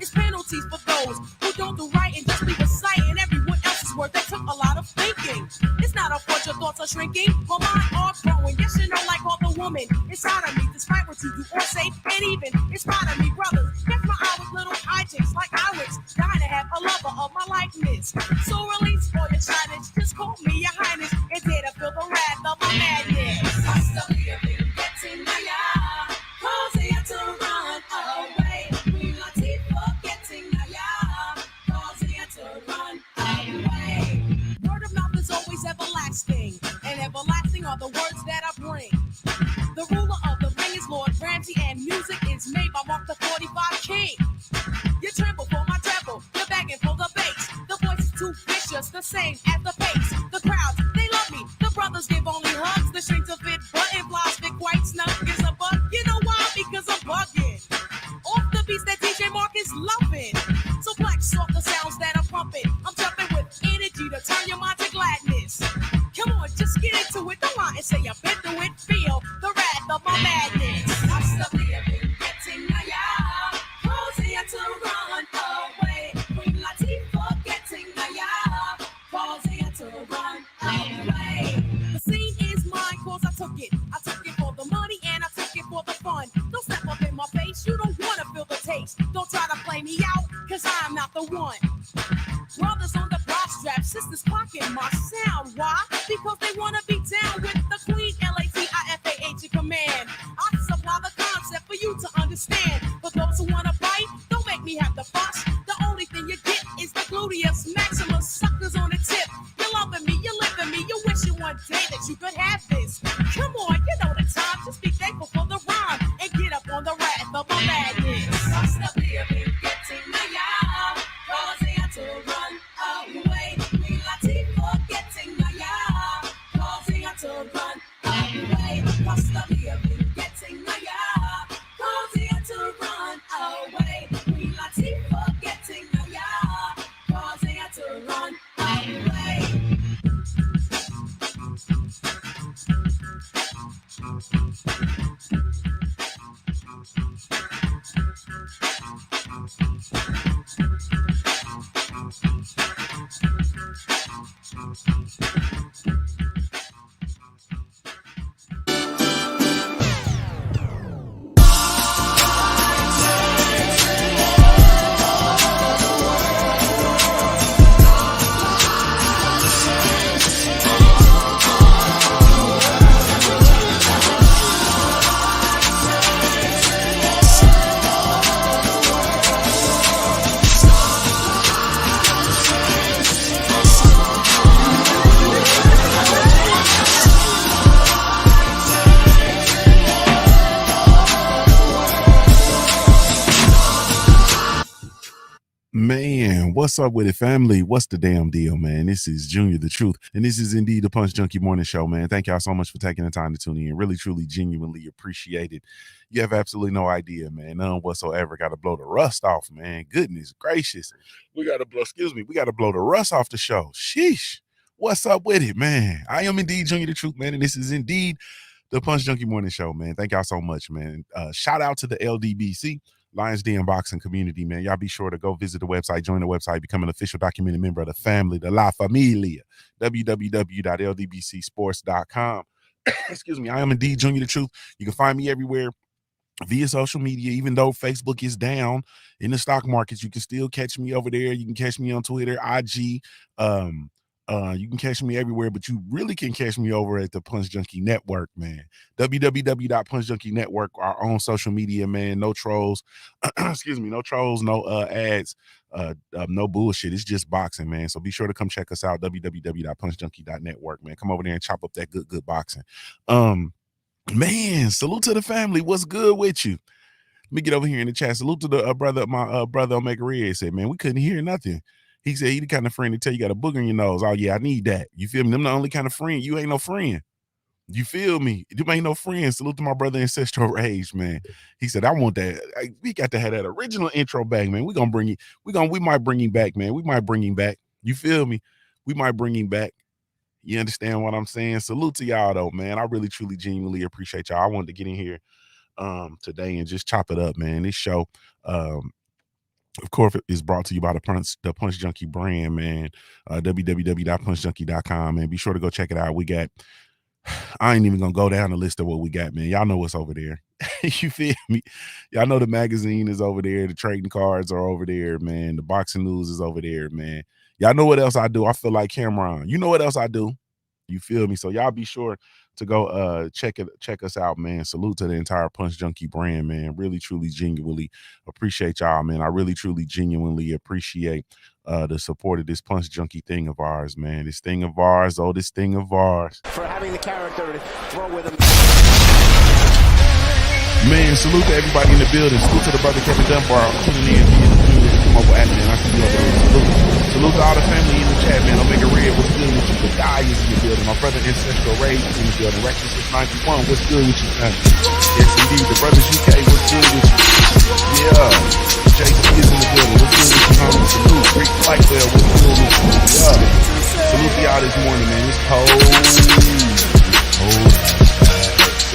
It's penalties for those who don't do right and just be reciting everyone else's word. That took a lot of thinking. It's not a fault your thoughts are shrinking, but mine are growing. Yes, you know, like all the woman inside of me, despite what you do or say, and even in spite of me, brothers. Catch my eye with little hijinks, like I was dying to have a lover of my likeness. So release all your shyness, just call me your highness, and dare to feel the wrath of my madness. I still live in getting my eye, causing you to run away. We not keep forgetting my eye, causing you to run away. Word of mouth is always everlasting, and everlasting are the words that I bring. The ruler of the ring is Lord Ramsey, and music is made by Mark the 45 King. You tremble for my treble, you're begging for the bass. The voice is too vicious, the same as the pace. The crowds, they love me. The brothers give only hugs. The strings of it button flies fit quite snug. Is a bug. You know why? Because I'm bugging. Off the beats that DJ Mark is loving. So flex off the sounds that I'm pumping. I'm jumping with energy to turn your mind to gladness. Come on, just get into it. Don't lie and say you've been through it. Feel the wrath of my madness. I'm still living, getting my eye, causing you to run away. Queen Latifah, getting my eye, causing you to run away. The scene is mine, cause I took it. I took it for the money and I took it for the fun. Don't step up in my face, you don't wanna feel the taste. Don't try to play me out, cause I'm not the one. Brothers on the bra strap, sisters clocking my sound. Why? Because they wanna be down with the queen, Latifah in command. I supply the concept for you to understand. For those who wanna bite, don't make me have the fuss. The only thing you get is the gluteus maximus. Suckers on the tip. You're loving me, you're living me. You're wishing one day that you could have this. Come on, you know the time. Just be thankful for the rhyme and get up on the wrath of my madness. I'm still living, getting my eye, causing you to run away. Queen Latifah, getting my eye, causing you to run away. Cost of living, getting my eye, causing you to run away. Queen Latifah, getting my eye, causing you to run away. Man, what's up with it, family? What's the damn deal, man? This is Junior the Truth, and this is indeed the Punch Junkie Morning Show, man. Thank y'all so much for taking the time to tune in. Really, truly, genuinely appreciate it. You have absolutely no idea, man. None whatsoever. Got to blow the rust off, man. Goodness gracious. We got to blow the rust off the show. Sheesh. What's up with it, man? I am indeed Junior the Truth, man, and this is indeed the Punch Junkie Morning Show, man. Thank y'all so much, man. Shout out to the LDBC. Lions Den Boxing community, man. Y'all be sure to go visit the website, join the website, become an official documented member of the family, the La Familia, www.ldbcsports.com. Excuse me. I am indeed Junior the Truth. You can find me everywhere via social media. Even though Facebook is down in the stock markets, you can still catch me over there. You can catch me on Twitter, IG, you can catch me everywhere, but you really can catch me over at the Punch Junkie Network, man. www.punchjunkienetwork, our own social media, man. No trolls. Excuse me. No trolls, no ads, no bullshit. It's just boxing, man. So be sure to come check us out, www.punchjunkie.network, man. Come over there and chop up that good boxing. Man, salute to the family. What's good with you? Let me get over here in the chat. Salute to the brother, my brother Omega Red said, man, we couldn't hear nothing. He said he the kind of friend to tell you got a booger in your nose. Oh, yeah, I need that. You feel me? I'm the only kind of friend. You ain't no friend. You feel me? You ain't no friend. Salute to my brother Ancestral Rage, man. He said, I want that. We got to have that original intro back, man. We gonna bring it. We might bring him back, man. We might bring him back. You feel me? We might bring him back. You understand what I'm saying? Salute to y'all, though, man. I really, truly, genuinely appreciate y'all. I wanted to get in here today and just chop it up, man. This show, Of course, it's brought to you by the Punch Junkie brand, man. www.punchjunkie.com, man. Be sure to go check it out. We got, I ain't even gonna go down the list of what we got, man. Y'all know what's over there. You feel me? Y'all know the magazine is over there. The trading cards are over there, man. The boxing news is over there, man. Y'all know what else I do? I feel like Cameron. You know what else I do? You feel me? So y'all be sure to go check us out, man. Salute to the entire Punch Junkie brand, man. Really, truly, genuinely appreciate y'all, man. I really, truly, genuinely appreciate the support of this Punch Junkie thing of ours, man. This thing of ours, oh, this thing of ours. For having the character to throw with him. Man, salute to everybody in the building. Salute to the brother Kevin Dunbar tuning in via the mobile app, man. I see you over there. Salute to all the family in the chat, man. Omega Red, what's good with you? The guy is in the building. My brother Ancestral Rage is in the building. Rex 691, what's good with you, man? Yes, indeed. The brothers UK, what's good with you? Yeah. JC is in the building. What's good with you, homie? Salute. Rick Flightwell, what's good with you? Yeah. Salute to y'all this morning, man. It's cold. It's cold.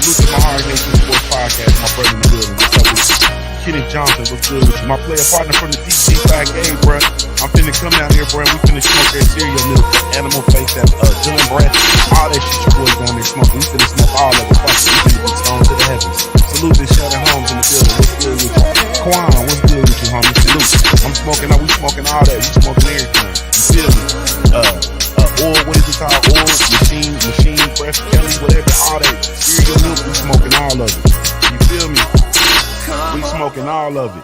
Salute to my Hard Nation Sports Podcast, my brother in the building. What's up with you? Kenneth Johnson, what's good with you? My player partner from the DC5 game, bro. I'm finna come down here, bro, and we finna smoke that cereal milk, that animal face, that Dylan breath, all that shit you boys down there smoking. We finna smoke all of it. Fuck it. We finna be stoned to the heavens. Salute to Shelton Holmes in the building. What's good with you? Quan, what's good with you, homie? Salute. We smoking all that. We smoking everything. You feel me? Oil, what is it called? Oil, machine, fresh, Kelly, whatever, all that. Cereal milk, we smoking all of it. You feel me? We smoking all of it.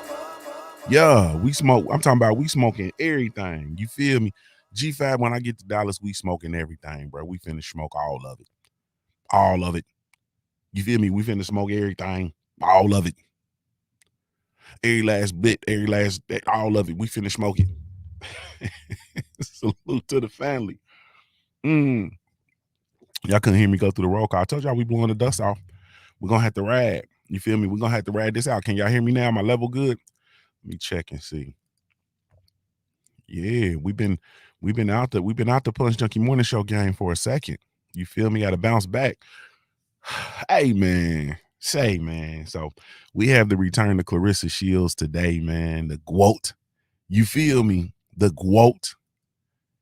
Yeah, we smoke. I'm talking about we smoking everything. You feel me? G5, when I get to Dallas, we smoking everything, bro. We finna smoke all of it. All of it. You feel me? We finna smoke everything. All of it. Every last bit, all of it. We finna smoke it. Salute to the family. Y'all couldn't hear me go through the roll call. I told y'all we blowing the dust off. We're gonna have to ride. You feel me? We're gonna have to ride this out. Can y'all hear me now? My level good? Let me check and see. Yeah, we've been out the Punch Junkie Morning Show game for a second. You feel me? Gotta bounce back. Hey man. Say man. So we have the return to Clarissa Shields today, man. The GWOAT. You feel me? The GWOAT.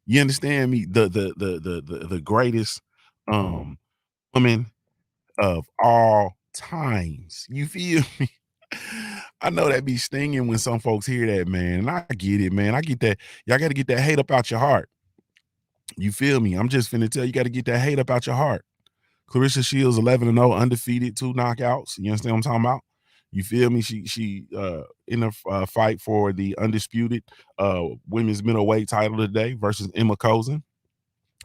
You understand me? The greatest woman of all times. You feel me? I know that be stinging when some folks hear that, man. And I get it, man. I get that. Y'all got to get that hate up out your heart. You feel me? I'm just finna tell you, got to get that hate up out your heart. Clarissa Shields 11-0, undefeated, 2 knockouts. You understand what I'm talking about? You feel me? She in a fight for the undisputed women's middleweight title today versus Emma Cozen.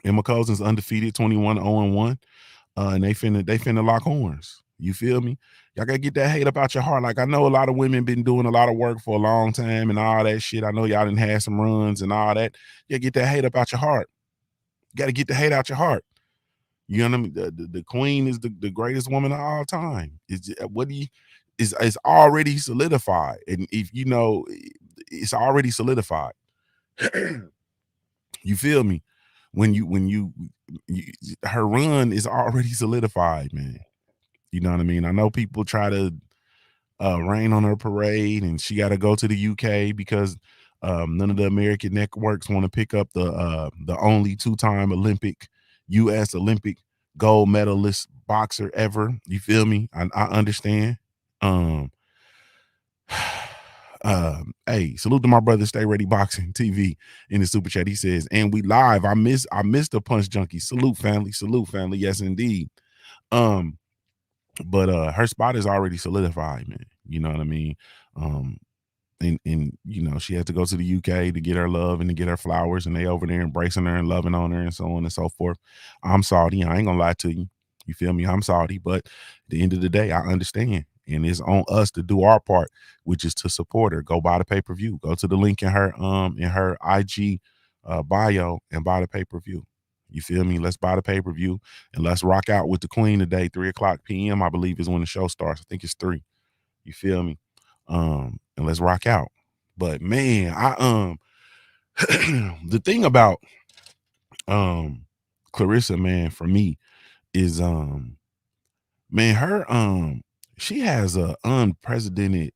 Emma Cozen's undefeated, 21-0-1. And they finna lock horns. You feel me? Y'all gotta get that hate up out your heart. Like, I know a lot of women been doing a lot of work for a long time and all that shit. I know y'all done had some runs and all that. Yeah, get that hate up out your heart. You gotta get the hate out your heart. You know what I mean? The queen is the greatest woman of all time. It's already solidified. And if you know, it's already solidified. You feel me? When her run is already solidified, man. You know what I mean? I know people try to rain on her parade, and she got to go to the UK because none of the American networks want to pick up the only 2-time U.S. Olympic gold medalist boxer ever. You feel me? I understand. Hey, salute to my brother Stay Ready Boxing TV in the super chat. He says, and we live. I miss the Punch Junkie. Salute family. Yes, indeed. But her spot is already solidified, man. You know what I mean? And you know, she had to go to the UK to get her love and to get her flowers, and they over there embracing her and loving on her and so on and so forth. I'm Saudi. I ain't gonna lie to you. You feel me? I'm Saudi, but at the end of the day, I understand. And it's on us to do our part, which is to support her. Go buy the pay-per-view. Go to the link in her IG bio and buy the pay-per-view. You feel me? Let's buy the pay-per-view and let's rock out with the queen today. 3:00 p.m. I believe is when the show starts. I think it's 3. You feel me? And let's rock out. But man, the thing about Clarissa, man, for me is man, her she has a unprecedented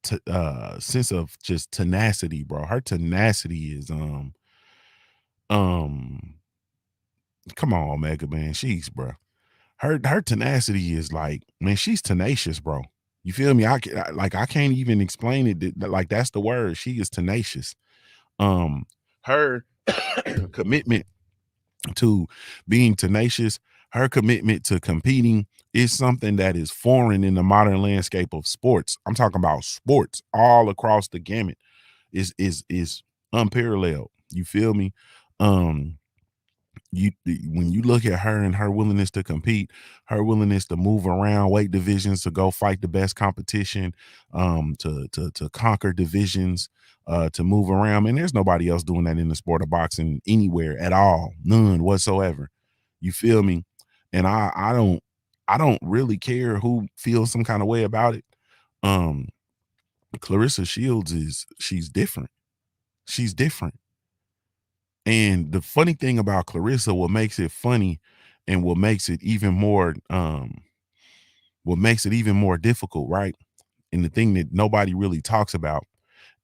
sense of just tenacity, bro. Her tenacity is um come on, Mega Man. She's, bro. Her tenacity is like, man, she's tenacious, bro. You feel me? I can't even explain it. Like that's the word. She is tenacious. Her commitment to being tenacious, her commitment to competing is something that is foreign in the modern landscape of sports. I'm talking about sports all across the gamut. Is unparalleled. You feel me? Um, you when you look at her and her willingness to compete, her willingness to move around weight divisions, to go fight the best competition, to conquer divisions, to move around, and there's nobody else doing that in the sport of boxing anywhere at all, none whatsoever. You feel me? And I don't really care who feels some kind of way about it. um Clarissa Shields she's different. She's different. And the funny thing about Clarissa, what makes it funny and what makes it even more difficult, right? And the thing that nobody really talks about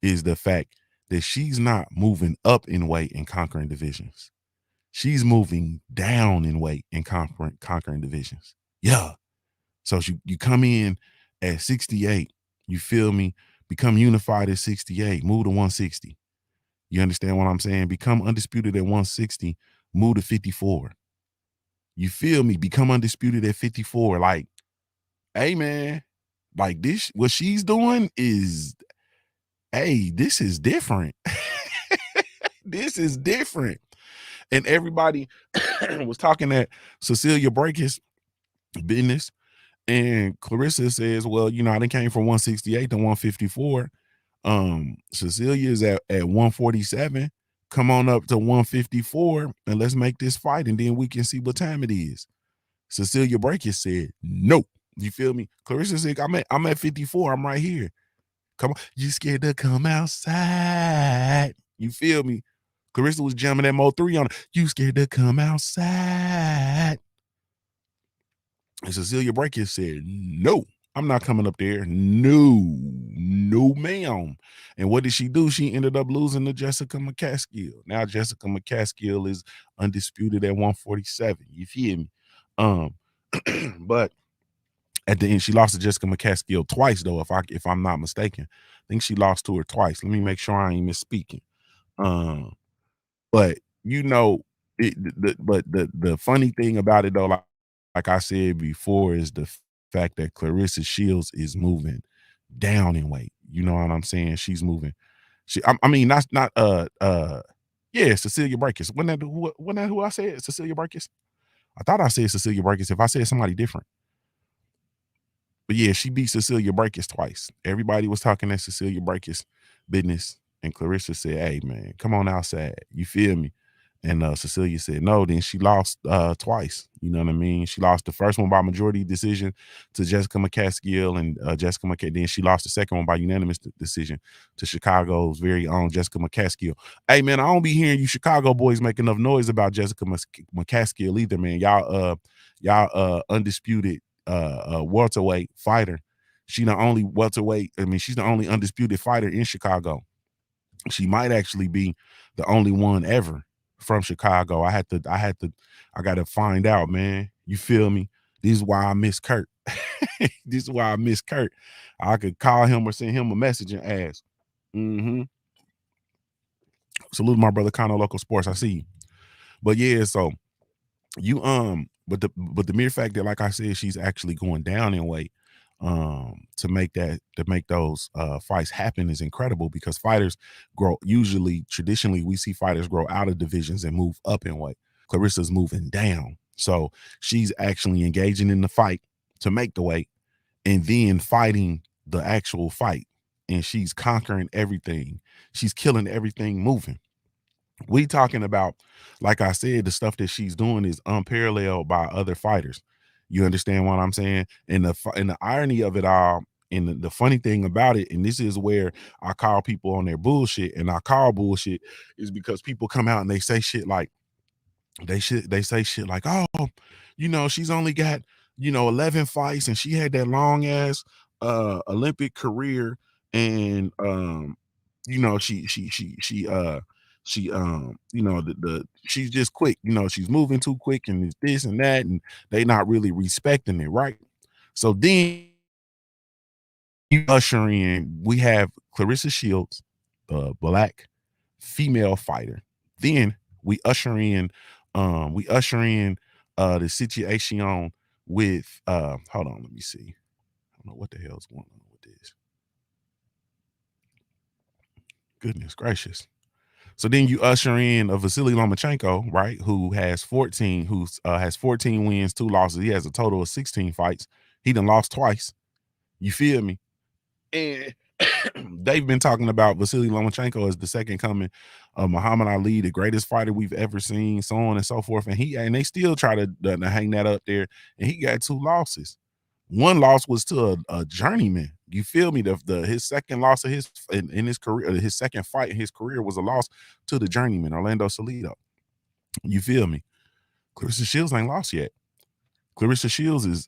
is the fact that she's not moving up in weight and conquering divisions. She's moving down in weight and conquering divisions. Yeah. So you come in at 68, you feel me? Become unified at 68, move to 160. You understand what I'm saying? Become undisputed at 160, move to 54. You feel me? Become undisputed at 54. Like, hey man, like this, what she's doing is, hey, this is different. This is different. And everybody was talking at Cecilia Brakes' business. And Clarissa says, well, I done came from 168 to 154. Cecilia is at 147. Come on up to 154 and let's make this fight, and then we can see what time it is. Cecilia Brakes said, no. You feel me? Clarissa said, I'm at 54. I'm right here. Come on. You scared to come outside. You feel me? Clarissa was jamming that Mo 3 on it. You scared to come outside. And Cecilia Brakes said, no, I'm not coming up there. No, ma'am. And what did she do? She ended up losing to Jessica McCaskill. Now Jessica McCaskill is undisputed at 147. You feel me? But at the end, she lost to Jessica McCaskill twice, though, if I'm not mistaken. I think she lost to her twice. Let me make sure I ain't misspeaking. But the funny thing about it though, like I said before, is the fact that Clarissa Shields is moving down in weight. You know what I'm saying? She's moving. I mean, not yeah, Cecilia Brakes. Wasn't that who I said? Cecilia Brakes. I thought I said Cecilia Brakes. If I said somebody different. But yeah, she beat Cecilia Brakes twice. Everybody was talking at Cecilia Brakes' business, and Clarissa said, hey, man, come on outside. You feel me? And Cecilia said no. Then she lost twice. You know what I mean? She lost the first one by majority decision to Jessica McCaskill, and Jessica McCaskill. Then she lost the second one by unanimous decision to Chicago's very own Jessica McCaskill. Hey, man, I don't be hearing you Chicago boys make enough noise about Jessica McCaskill either, man. Y'all undisputed welterweight fighter. She's the only welterweight. I mean, she's the only undisputed fighter in Chicago. She might actually be the only one ever from Chicago. I got to find out, man. You feel me? This is why I miss Kurt. This is why I miss Kurt. I could call him or send him a message and ask. Salute my brother Connor Local Sports. I see you. But yeah, so you but the mere fact that, like I said, she's actually going down in weight to make those fights happen is incredible, because fighters grow, traditionally we see fighters grow out of divisions and move up in weight. Clarissa's moving down, so she's actually engaging in the fight to make the weight and then fighting the actual fight, and she's conquering everything. She's killing everything moving. We talking about, like I said, the stuff that she's doing is unparalleled by other fighters. You understand what I'm saying? And the irony of it all, and the funny thing about it, and this is where I call people on their bullshit, and I call bullshit is because people come out and they say shit like, they say shit like, oh, she's only got 11 fights, and she had that long ass Olympic career, and she she's just quick. She's moving too quick, and it's this and that, and they not really respecting it, right? So then you usher in, we have Clarissa Shields, the black female fighter. Then we usher in the situation with hold on, let me see. I don't know what the hell's going on with this. Goodness gracious. So then you usher in a Vasily Lomachenko, right? Who has 14 wins, 2 losses. He has a total of 16 fights. He done lost twice. You feel me? And they've been talking about Vasily Lomachenko as the second coming of Muhammad Ali, the greatest fighter we've ever seen, so on and so forth. And they still try to hang that up there. And he got 2 losses. One loss was to a journeyman. You feel me? His second loss of in his career, his second fight in his career was a loss to the journeyman, Orlando Salido. You feel me? Clarissa Shields ain't lost yet. Clarissa Shields is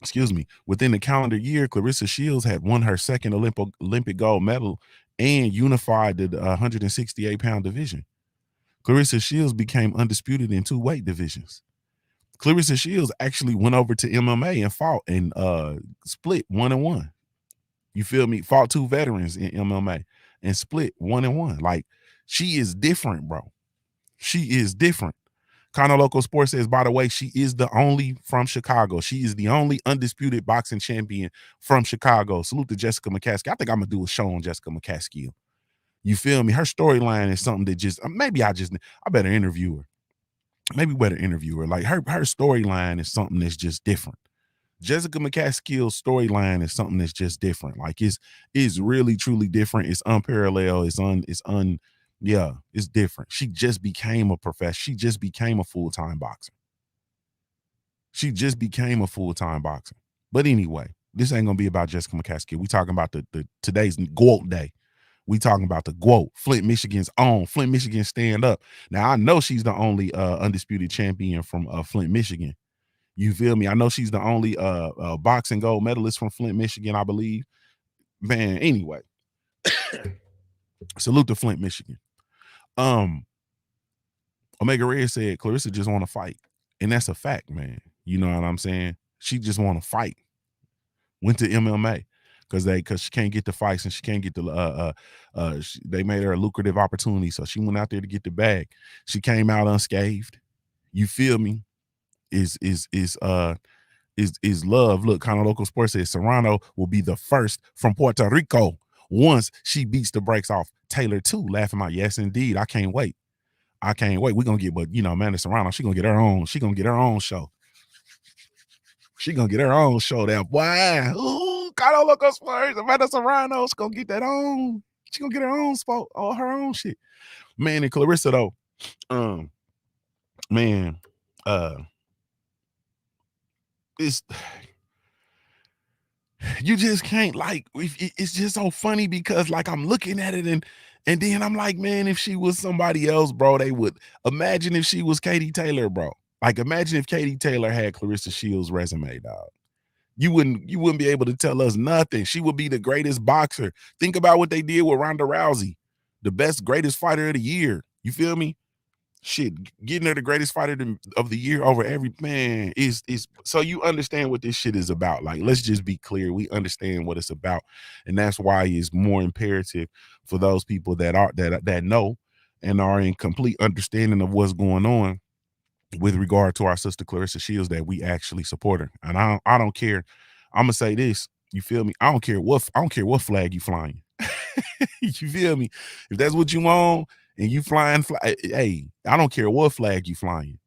excuse me, within the calendar year, Clarissa Shields had won her second Olympic gold medal and unified the 168-pound division. Clarissa Shields became undisputed in 2 weight divisions. Clarissa Shields actually went over to MMA and fought and split 1-1. You feel me? Fought 2 veterans in MMA and split 1-1. Like, she is different, bro. She is different. Kano Local Sports says, by the way, she is the only from Chicago. She is the only undisputed boxing champion from Chicago. Salute to Jessica McCaskill. I think I'm going to do a show on Jessica McCaskill. You feel me? Her storyline is something that just, maybe I better interview her. Maybe better interview her. Like, her storyline is something that's just different. Jessica McCaskill's storyline is something that's just different. Like, it's really truly different. It's unparalleled. Yeah, it's different. She just became a professional. She just became a full-time boxer. But anyway, this ain't gonna be about Jessica McCaskill. We talking about the today's GWOAT day. We talking about the GWOAT, Flint, Michigan's own. Flint, Michigan, stand up. Now, I know she's the only undisputed champion from Flint, Michigan. You feel me? I know she's the only boxing gold medalist from Flint, Michigan, I believe. Man, anyway. Salute to Flint, Michigan. Omega Red said Clarissa just want to fight. And that's a fact, man. You know what I'm saying? She just want to fight. Went to MMA because she can't get the fights and she can't get the they made her a lucrative opportunity. So she went out there to get the bag. She came out unscathed. You feel me? Is love. Look, Kano Local Sports says Serrano will be the first from Puerto Rico once she beats the brakes off Taylor too. Laughing out, yes, indeed. I can't wait. We're gonna get, but Amanda Serrano, she gonna get her own show. She gonna get her own show there. Boy, ooh, Kano Local Sports, Amanda Serrano, she gonna get that on. She gonna get her own spot, all her own shit. Man, and Clarissa though, it's you just can't, like, it's just so funny because, like, I'm looking at it and then I'm like, man, if she was somebody else, bro, they would imagine if she was Katie Taylor, bro. Like, imagine if Katie Taylor had Clarissa Shields' resume, dog. You wouldn't be able to tell us nothing. She would be the greatest boxer. Think about what they did with Ronda Rousey, the greatest fighter of the year. You feel me? Shit, getting her the greatest fighter of the year over every man is so you understand what this shit is about. Like, let's just be clear. We understand what it's about. And that's why it's more imperative for those people that know and are in complete understanding of what's going on with regard to our sister Clarissa Shields, that we actually support her. And I don't care. I'm gonna say this. You feel me? I don't care what flag you flying. You feel me? If that's what you want and you flying, hey, I don't care what flag you flying.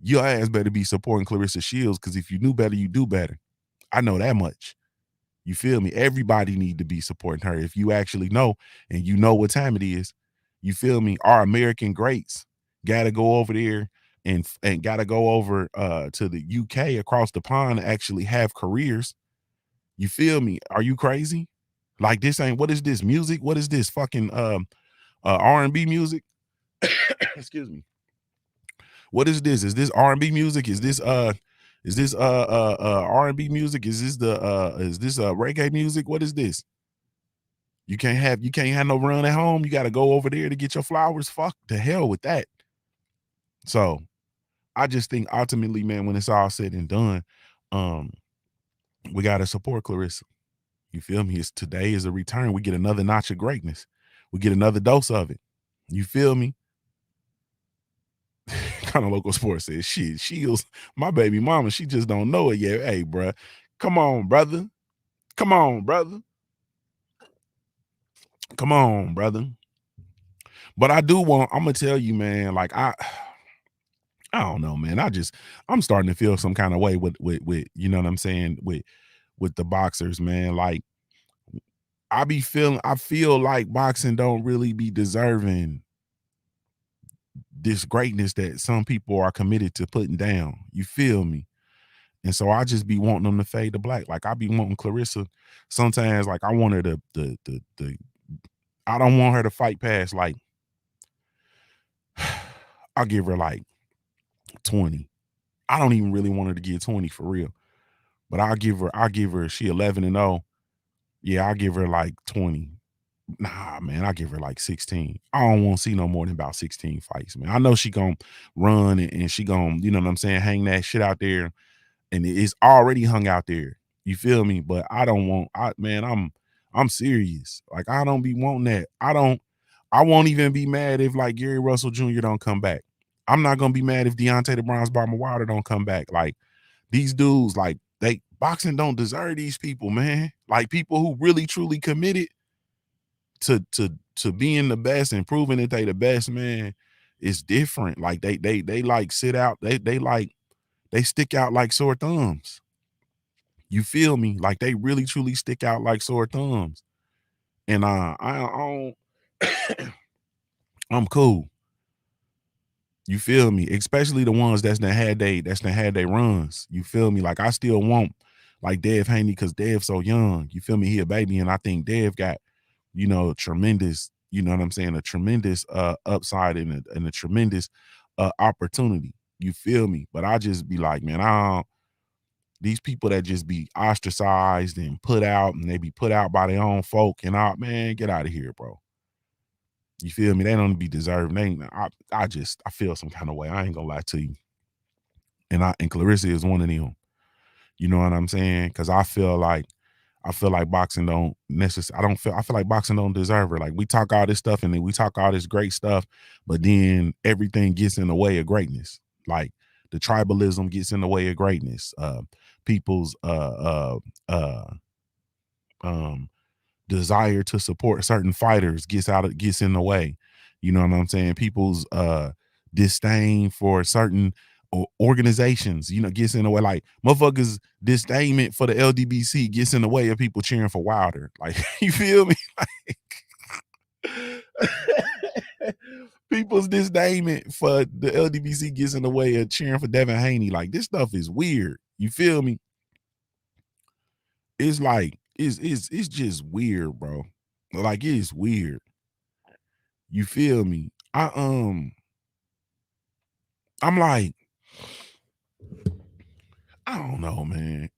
Your ass better be supporting Clarissa Shields, because if you knew better, you do better. I know that much. You feel me? Everybody need to be supporting her. If you actually know and you know what time it is, you feel me? Our American greats gotta go over there and gotta go over to the UK across the pond to actually have careers. You feel me? Are you crazy? Like, this ain't, what is this music? What is this fucking R&B music? Excuse me. What is this? Is this R&B music? Is this Is this R&B music? Is this reggae music? What is this? You can't have no run at home. You got to go over there to get your flowers. Fuck the hell with that. So I just think ultimately, man, when it's all said and done, um, we got to support Clarissa. You feel me? Today is a return. We get another notch of greatness. We get another dose of it. You feel me? Kind of local sports says, shit, Shields, my baby mama, she just don't know it yet. Hey, bruh, come on, brother. Come on, brother. Come on, brother. But I'm gonna tell you, man, like I don't know, man. I'm starting to feel some kind of way with you know what I'm saying, with the boxers, man. Like I feel like boxing don't really be deserving this greatness that some people are committed to putting down. You feel me? And so I just be wanting them to fade to black. Like I be wanting Clarissa sometimes, like I want her to I don't want her to fight past like I'll give her like 20. I don't even really want her to get 20 for real. But I'll give her she 11-0. Yeah, I'll give her like 20. Nah, man, I'll give her like 16. I don't want to see no more than about 16 fights, man. I know she gonna run and she gonna, you know what I'm saying, hang that shit out there, and it's already hung out there. You feel me? But I don't want, I'm serious. Like I don't be wanting that. I won't even be mad if like Gary Russell Jr. don't come back. I'm not gonna be mad if Deontay the Bronze Bomber Wilder don't come back. Like these dudes, like boxing don't deserve these people, man. Like people who really truly committed to being the best and proving that they the best, man. It's different. Like they like sit out. They stick out like sore thumbs. You feel me? Like they really truly stick out like sore thumbs. And I don't, I'm cool. You feel me? Especially the ones that's done had they runs. You feel me? Like I still want like Dev Haney because Dev's so young. You feel me? He a baby, and I think Dev got, you know, tremendous, you know what I'm saying, a tremendous upside and a tremendous opportunity. You feel me? But I just be like, man, these people that just be ostracized and put out, and they be put out by their own folk, and man, get out of here, bro. You feel me? They don't be deserving. I feel some kind of way. I ain't gonna lie to you. And Clarissa is one of them. You know what I'm saying? Because I feel like boxing don't necessarily. I feel like boxing don't deserve her. Like we talk all this stuff and then we talk all this great stuff, but then everything gets in the way of greatness. Like the tribalism gets in the way of greatness. People's desire to support certain fighters gets in the way. You know what I'm saying? People's disdain for certain organizations, you know, gets in the way. Like motherfuckers disdainment for the LDBC gets in the way of people cheering for Wilder. Like you feel me? Like people's disdainment for the LDBC gets in the way of cheering for Devin Haney. Like this stuff is weird. You feel me? It's like it's just weird, bro. Like it's weird. You feel me? I'm like, I don't know, man.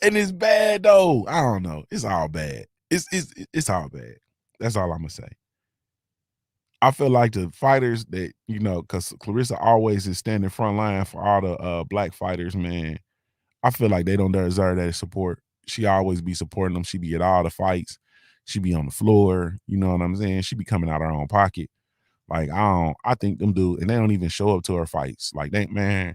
And it's bad though. I don't know. It's all bad. It's all bad. That's all I'm gonna say. I feel like the fighters that, you know, because Clarissa always is standing front line for all the black fighters, man. I feel like they don't deserve that support. She always be supporting them. She be at all the fights. She be on the floor. You know what I'm saying? She be coming out of her own pocket. Like I think them dudes, and they don't even show up to her fights. Like they, man,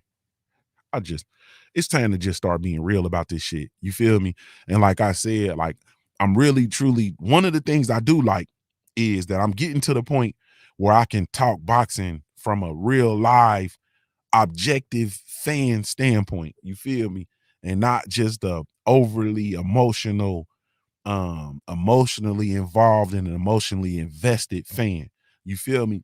it's time to just start being real about this shit. You feel me? And like I said, like I'm really truly, one of the things I do like is that I'm getting to the point where I can talk boxing from a real live objective fan standpoint. You feel me? And not just a overly emotional, emotionally involved and an emotionally invested fan. You feel me?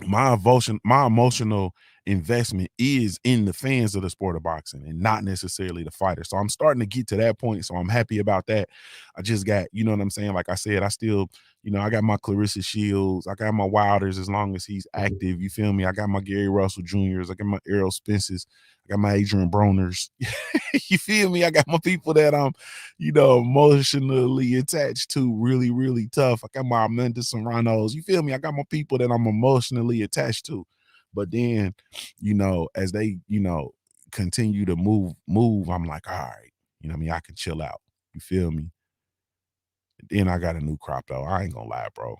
My emotional investment is in the fans of the sport of boxing and not necessarily the fighter. So I'm starting to get to that point. So I'm happy about that. I just got, you know what I'm saying? Like I said, I still, you know, I got my Clarissa Shields, I got my Wilders as long as he's active. You feel me? I got my Gary Russell Jr.'s, I got my Errol Spence's, I got my Adrian Broners. You feel me? I got my people that I'm, you know, emotionally attached to really, really tough. I got my Amanda Serranos. You feel me? I got my people that I'm emotionally attached to. But then, you know, as they, you know, continue to move, I'm like, all right, you know what I mean? I can chill out. You feel me? Then I got a new crop though. I ain't gonna lie, bro.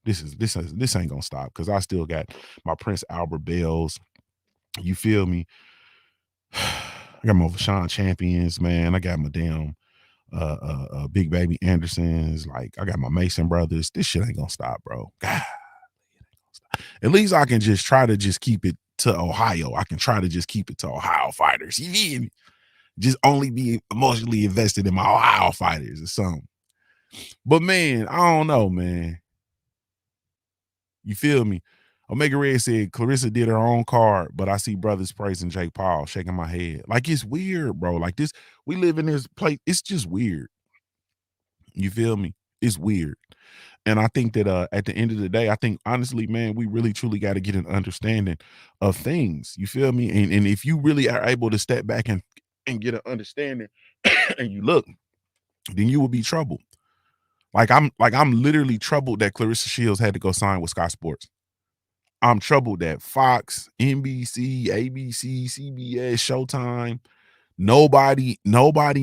This ain't gonna stop because I still got my Prince Albert Bells. You feel me? I got my Vashawn Champions, man. I got my damn Big Baby Andersons. Like I got my Mason brothers. This shit ain't gonna stop, bro. God, at least I can just try to just keep it to Ohio. I can try to just keep it to Ohio fighters. You feel me? Just only be emotionally invested in my Ohio fighters or something. But man, I don't know, man. You feel me? Omega Red said Clarissa did her own card, but I see brothers praising Jake Paul, shaking my head. Like it's weird, bro. Like this, we live in this place. It's just weird. You feel me? It's weird. And I think that at the end of the day, I think honestly, man, we really truly got to get an understanding of things. You feel me? And if you really are able to step back and get an understanding and you look, then you will be troubled. I'm literally troubled that Clarissa Shields had to go sign with Sky Sports. I'm troubled that Fox, NBC, ABC, CBS, Showtime, nobody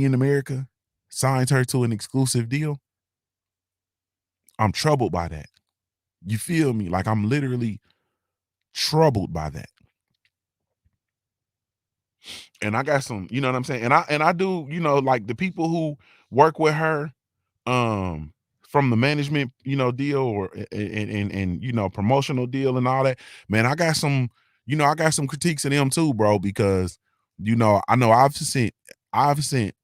in America signs her to an exclusive deal. I'm troubled by that. You feel me? Like I'm literally troubled by that. And I got some, you know what I'm saying? And I do, you know, like the people who work with her, um, from the management, you know, deal or and you know, promotional deal and all that, man, I got some, you know, I got some critiques of them too, bro, because you know I've sent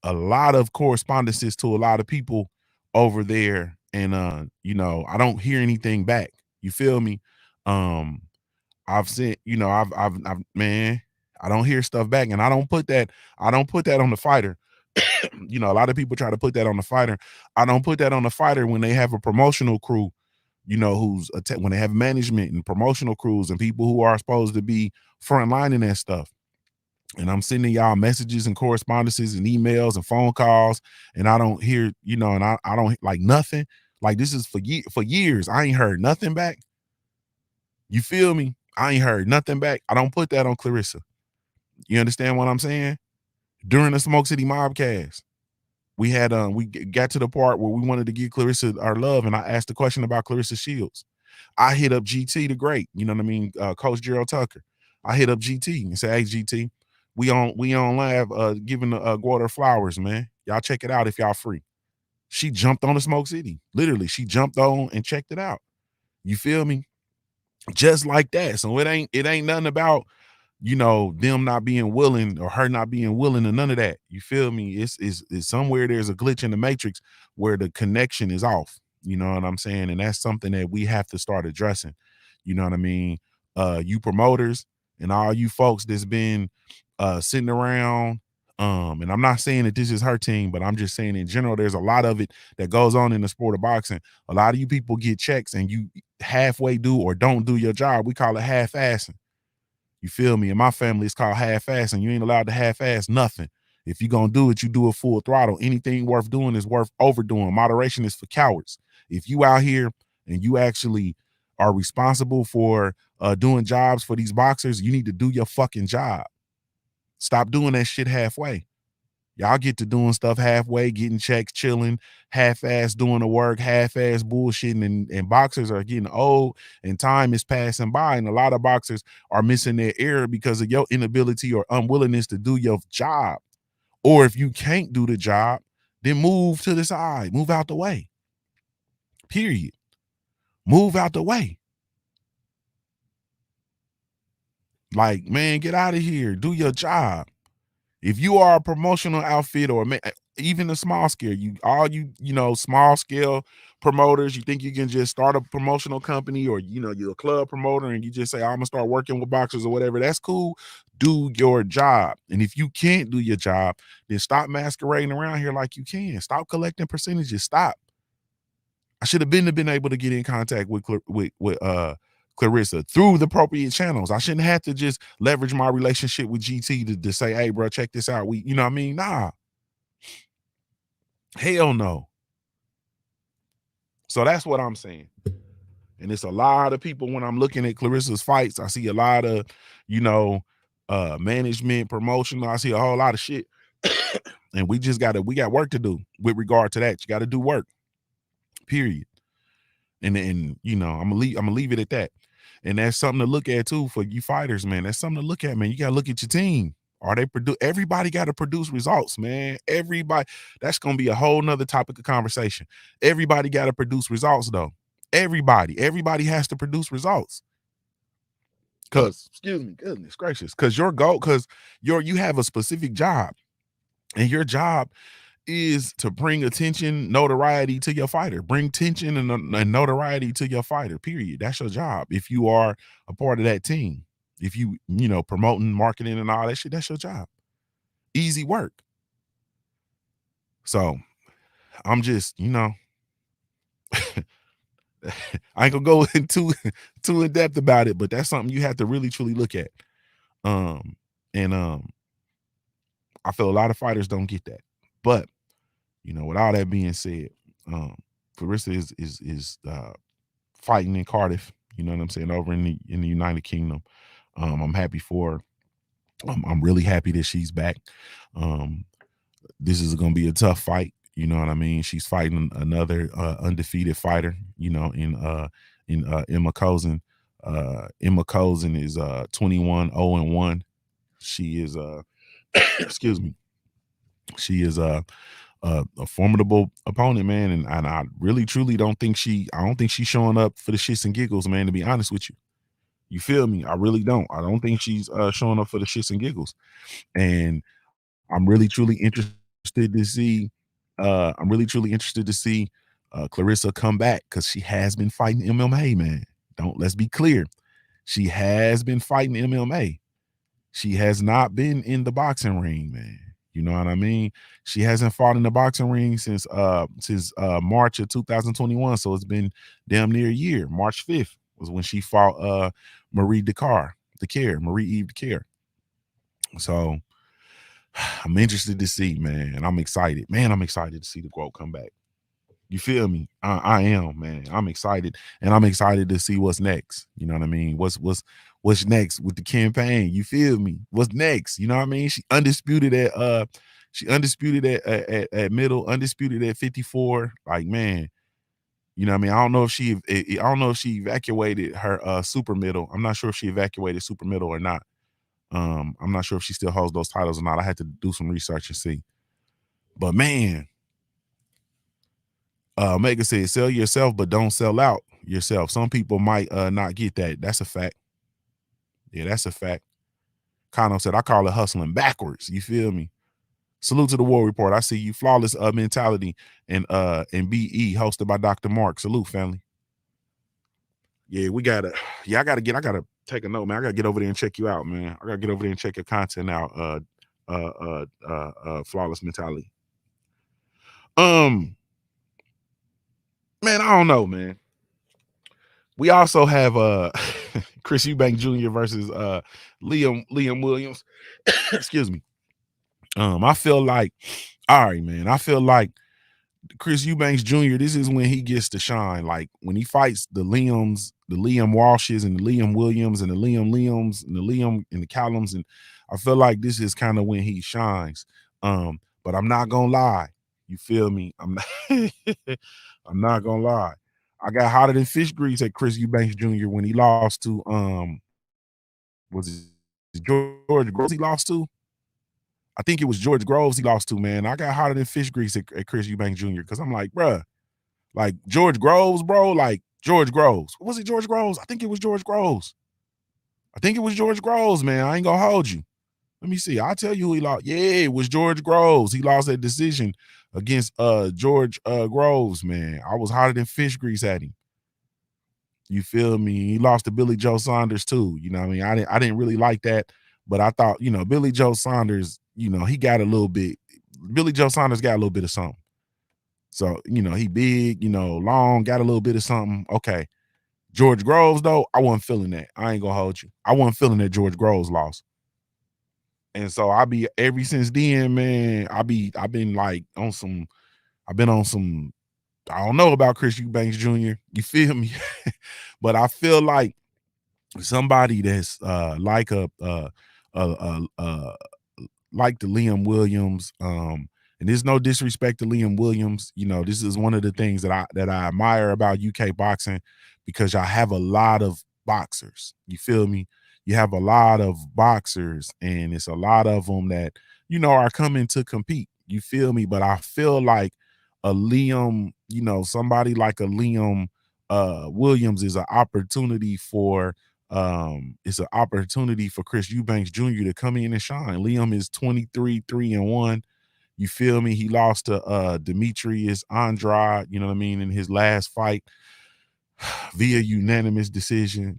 a lot of correspondences to a lot of people over there, and you know, I don't hear anything back. You feel me? Um, I've sent, you know, I've man, I don't hear stuff back, and I don't put that on the fighter. You know, a lot of people try to put that on the fighter. I don't put that on the fighter when they have a promotional crew, you know, when they have management and promotional crews and people who are supposed to be frontlining that stuff. And I'm sending y'all messages and correspondences and emails and phone calls, and I don't hear, you know, and I don't like nothing. Like this is for years. I ain't heard nothing back. You feel me? I ain't heard nothing back. I don't put that on Clarissa. You understand what I'm saying? During the Smoke City Mobcast, we had we got to the part where we wanted to give Clarissa our love, and I asked the question about Clarissa Shields. I hit up GT the Great, you know what I mean, Coach Gerald Tucker. I hit up GT and said, "Hey GT, we on live giving the GWOAT flowers, man. Y'all check it out if y'all free." She jumped on the Smoke City. Literally, she jumped on and checked it out. You feel me? Just like that. So it ain't nothing about, you know, them not being willing or her not being willing to none of that. You feel me? It's somewhere there's a glitch in the matrix where the connection is off. You know what I'm saying? And that's something that we have to start addressing. You know what I mean? You promoters and all you folks that's been sitting around. And I'm not saying that this is her team, but I'm just saying in general, there's a lot of it that goes on in the sport of boxing. A lot of you people get checks and you halfway do or don't do your job. We call it half-assing. You feel me? In my family, it's called half-assing. You ain't allowed to half-ass nothing. If you're going to do it, you do it full throttle. Anything worth doing is worth overdoing. Moderation is for cowards. If you out here and you actually are responsible for doing jobs for these boxers, you need to do your fucking job. Stop doing that shit halfway. Y'all get to doing stuff halfway, getting checks, chilling, half-ass doing the work, half-ass bullshitting, and boxers are getting old and time is passing by. And a lot of boxers are missing their era because of your inability or unwillingness to do your job. Or if you can't do the job, then move to the side, move out the way. Period. Move out the way. Like, man, get out of here. Do your job. If you are a promotional outfit or even a small scale, small scale promoters, you think you can just start a promotional company, or you're a club promoter and you just say, I'm gonna start working with boxers or whatever, that's cool. Do your job. And if you can't do your job, then stop masquerading around here like you can. Stop collecting percentages. Stop. I should have been able to get in contact with Clarissa through the appropriate channels. I shouldn't have to just leverage my relationship with GT to say, hey, bro, check this out. You know what I mean? Nah. Hell no. So that's what I'm saying. And it's a lot of people, when I'm looking at Clarissa's fights, I see a lot of, management, promotion. I see a whole lot of shit. And we got work to do with regard to that. You got to do work, period. And I'm gonna leave it at that. And that's something to look at too for you fighters, man. That's something to look at, man. You gotta look at your team. Are they everybody got to produce results, man. Everybody. That's gonna be a whole nother topic of conversation. Everybody got to produce results, though. Everybody has to produce results. Cause, excuse me, goodness gracious, because you have a specific job, and your job is to bring attention, notoriety to your fighter. Bring attention and notoriety to your fighter, period. That's your job. If you are a part of that team, if promoting, marketing, and all that shit, that's your job. Easy work. So I'm just, I ain't gonna go into too in depth about it, but that's something you have to really truly look at. And I feel a lot of fighters don't get that. But with all that being said, Clarissa is fighting in Cardiff. You know what I'm saying? Over in the United Kingdom. I'm happy for her. I'm really happy that she's back. This is going to be a tough fight. You know what I mean? She's fighting another undefeated fighter. In Emma Cozen. Emma Cozen is 21-0-1. She is excuse me. She is a formidable opponent, man, and I really truly don't think she's showing up for the shits and giggles, man, to be honest with you. You feel me? I really don't. I don't think she's showing up for the shits and giggles. And I'm really truly interested to see Clarissa come back, because she has been fighting MMA, man. Let's be clear. She has been fighting MMA. She has not been in the boxing ring, man. You know what I mean? She hasn't fought in the boxing ring since March of 2021. So it's been damn near a year. March 5th was when she fought Marie Eve DeCare. So I'm interested to see, man. And I'm excited. Man, I'm excited to see the GWOAT come back. You feel me? I am, man. I'm excited, and I'm excited to see what's next. You know what I mean? What's next with the campaign? You feel me? What's next? You know what I mean? She undisputed at middle, undisputed at 54. Like, man, you know what I mean? I don't know if she evacuated her super middle. I'm not sure if she evacuated super middle or not. I'm not sure if she still holds those titles or not. I had to do some research and see. But man, Omega said, sell yourself, but don't sell out yourself. Some people might not get that. That's a fact. Yeah, that's a fact. Kano said, I call it hustling backwards. You feel me? Salute to the War Report. I see you. Flawless Mentality and BE, hosted by Dr. Mark. Salute, family. Yeah, I gotta take a note, man. I gotta get over there and check you out, man. I gotta get over there and check your content out. Flawless Mentality. Man, I don't know, man. We also have Chris Eubank Jr. versus Liam Williams. Excuse me. I feel like, all right, man. I feel like Chris Eubanks Jr., this is when he gets to shine. Like when he fights the Liam Walshes and the Liam Williams and the Liams and the Liam and the Callums, and I feel like this is kind of when he shines. But I'm not gonna lie. You feel me? I'm not gonna lie. I got hotter than fish grease at Chris Eubanks Jr. when he lost to was it George Groves he lost to? I think it was George Groves he lost to, man. I got hotter than fish grease at Chris Eubanks Jr. because I'm like, bruh, like George Groves, bro, like George Groves. Was it George Groves? I think it was George Groves. Man. I ain't gonna hold you. Let me see. I'll tell you who he lost. Yeah, it was George Groves. He lost that decision against George Groves, man. I was hotter than fish grease at him. You feel me? He lost to Billy Joe Saunders too. You know what I mean? I didn't really like that, but I thought, Billy Joe Saunders, he got a little bit. Billy Joe Saunders got a little bit of something. So, he big, long, got a little bit of something. Okay. George Groves, though, I wasn't feeling that. I ain't gonna hold you. I wasn't feeling that George Groves lost. And so ever since then, man, I've been like on some, I've been on some, I don't know about Chris Eubanks Jr. You feel me? But I feel like somebody that's like the Liam Williams, and there's no disrespect to Liam Williams. This is one of the things that I admire about UK boxing, because y'all have a lot of boxers. You feel me? You have a lot of boxers, and it's a lot of them that are coming to compete. You feel me? But I feel like a Liam, somebody like a Liam Williams is an opportunity for it's an opportunity for Chris Eubanks Jr. to come in and shine. Liam is 23-3-1. You feel me? He lost to Demetrius Andrade, you know what I mean, in his last fight via unanimous decision,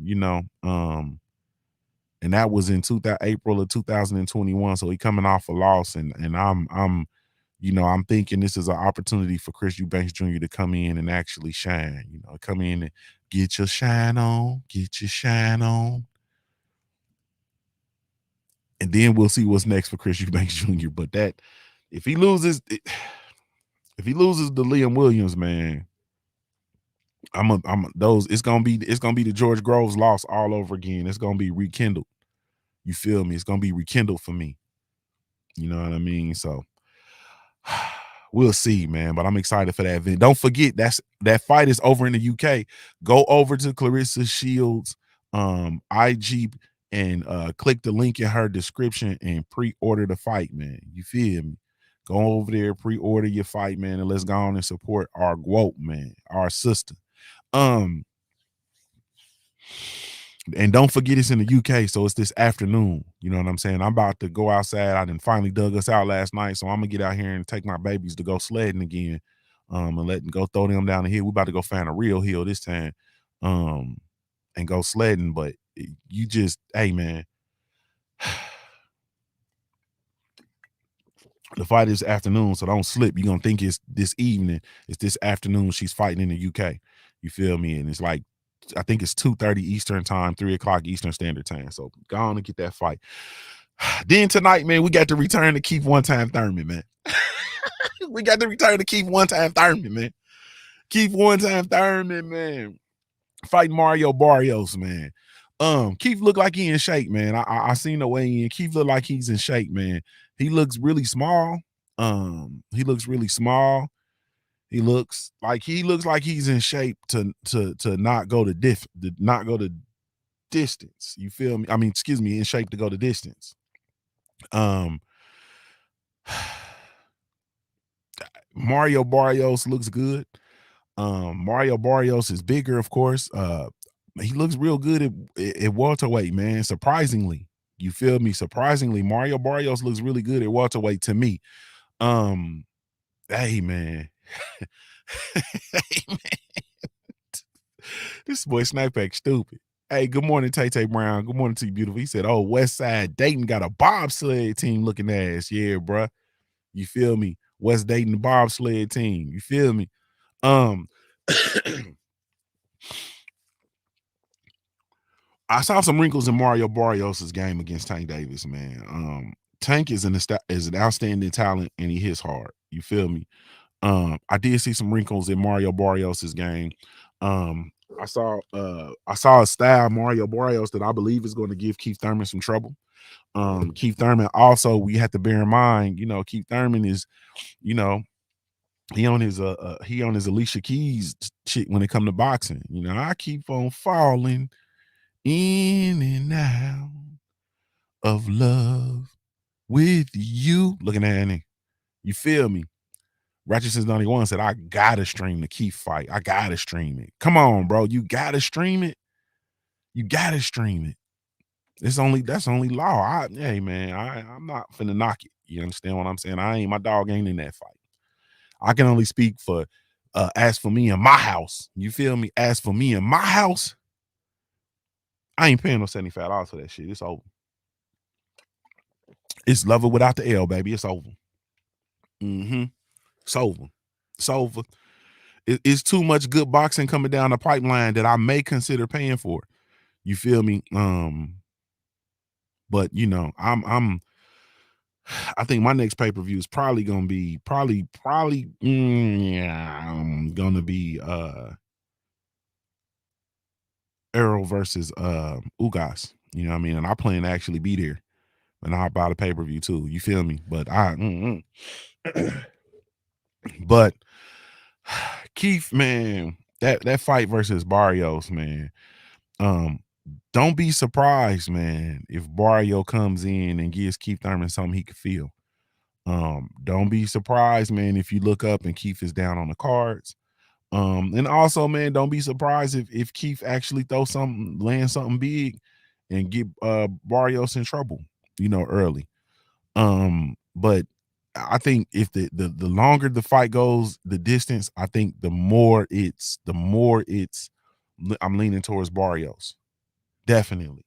and that was in April of 2021. So he coming off a loss, and I'm thinking this is an opportunity for Chris Eubanks Jr. to come in and actually shine. Come in and get your shine on, and then we'll see what's next for Chris Eubanks Jr. But if he loses to Liam Williams, man, it's gonna be the George Groves loss all over again. It's gonna be rekindled. You feel me? It's gonna be rekindled for me. You know what I mean? So we'll see, man. But I'm excited for that event. Don't forget that fight is over in the UK. Go over to Clarissa Shields IG and click the link in her description and pre-order the fight, man. You feel me? Go over there, pre-order your fight, man, and let's go on and support our GWOAT, man, our sister. And don't forget it's in the UK, so it's this afternoon. You know what I'm saying? I'm about to go outside. I done finally dug us out last night, so I'm gonna get out here and take my babies to go sledding again, and let them go throw them down the hill. We about to go find a real hill this time, and go sledding. But you just, hey, man, the fight is afternoon, so don't slip. You're gonna think it's this evening. It's this afternoon. She's fighting in the UK. You feel me? And it's like, I think it's 2:30 Eastern time, 3:00 Eastern Standard Time. So go on and get that fight. Then tonight, man, we got to return to Keith One Time Thurman, man. We got to return to Keith One Time Thurman, man. Keith One Time Thurman, man. Fighting Mario Barrios, man. Keith looked like he in shape, man. I seen the way in. Keith looked like he's in shape, man. He looks really small. He looks really small. He looks like he's in shape to not go to distance. You feel me? I mean, excuse me, in shape to go to distance. Mario Barrios looks good. Mario Barrios is bigger, of course. He looks real good at welterweight, man. Surprisingly, you feel me? Surprisingly, Mario Barrios looks really good at welterweight to me. Hey, man. Hey, man. This boy Snipex stupid. Hey, good morning, Tay Brown. Good morning to you, beautiful. He said, "Oh, West Side Dayton got a bobsled team looking ass." Yeah, bruh. You feel me? West Dayton, the bobsled team. You feel me? I saw some wrinkles in Mario Barrios' game against Tank Davis, man. Tank is an outstanding talent, and he hits hard. You feel me? I did see some wrinkles in Mario Barrios' game. I saw a style Mario Barrios that I believe is going to give Keith Thurman some trouble. Keith Thurman also, we have to bear in mind, Keith Thurman is, he on his Alicia Keys shit when it come to boxing. I keep on falling in and out of love with you. Looking at Annie. You feel me? Righteousness 91 said, I gotta stream the Keith fight. I gotta stream it. Come on, bro. You gotta stream it. You gotta stream it. That's only law. Hey man, I'm not finna knock it. You understand what I'm saying? My dog ain't in that fight. I can only speak for as for me in my house. You feel me? As for me in my house, I ain't paying no $75 for that shit. It's over. It's love it without the L, baby. It's over. Mm-hmm. It's over. It's over. It's too much good boxing coming down the pipeline that I may consider paying for. You feel me? But you know, I think my next pay-per-view is probably gonna be gonna be Errol versus Ugas. You know what I mean? And I plan to actually be there. And I'll buy the pay-per-view too. You feel me? But but Keith, man, that fight versus Barrios, man. Um, don't be surprised, man, if Barrio comes in and gives Keith Thurman something he could feel. Don't be surprised, man, if you look up and Keith is down on the cards. And also, man, don't be surprised if Keith actually land something big and get Barrios in trouble, you know, early. But I think if the longer the fight goes, the distance, I think the more I'm leaning towards Barrios. Definitely.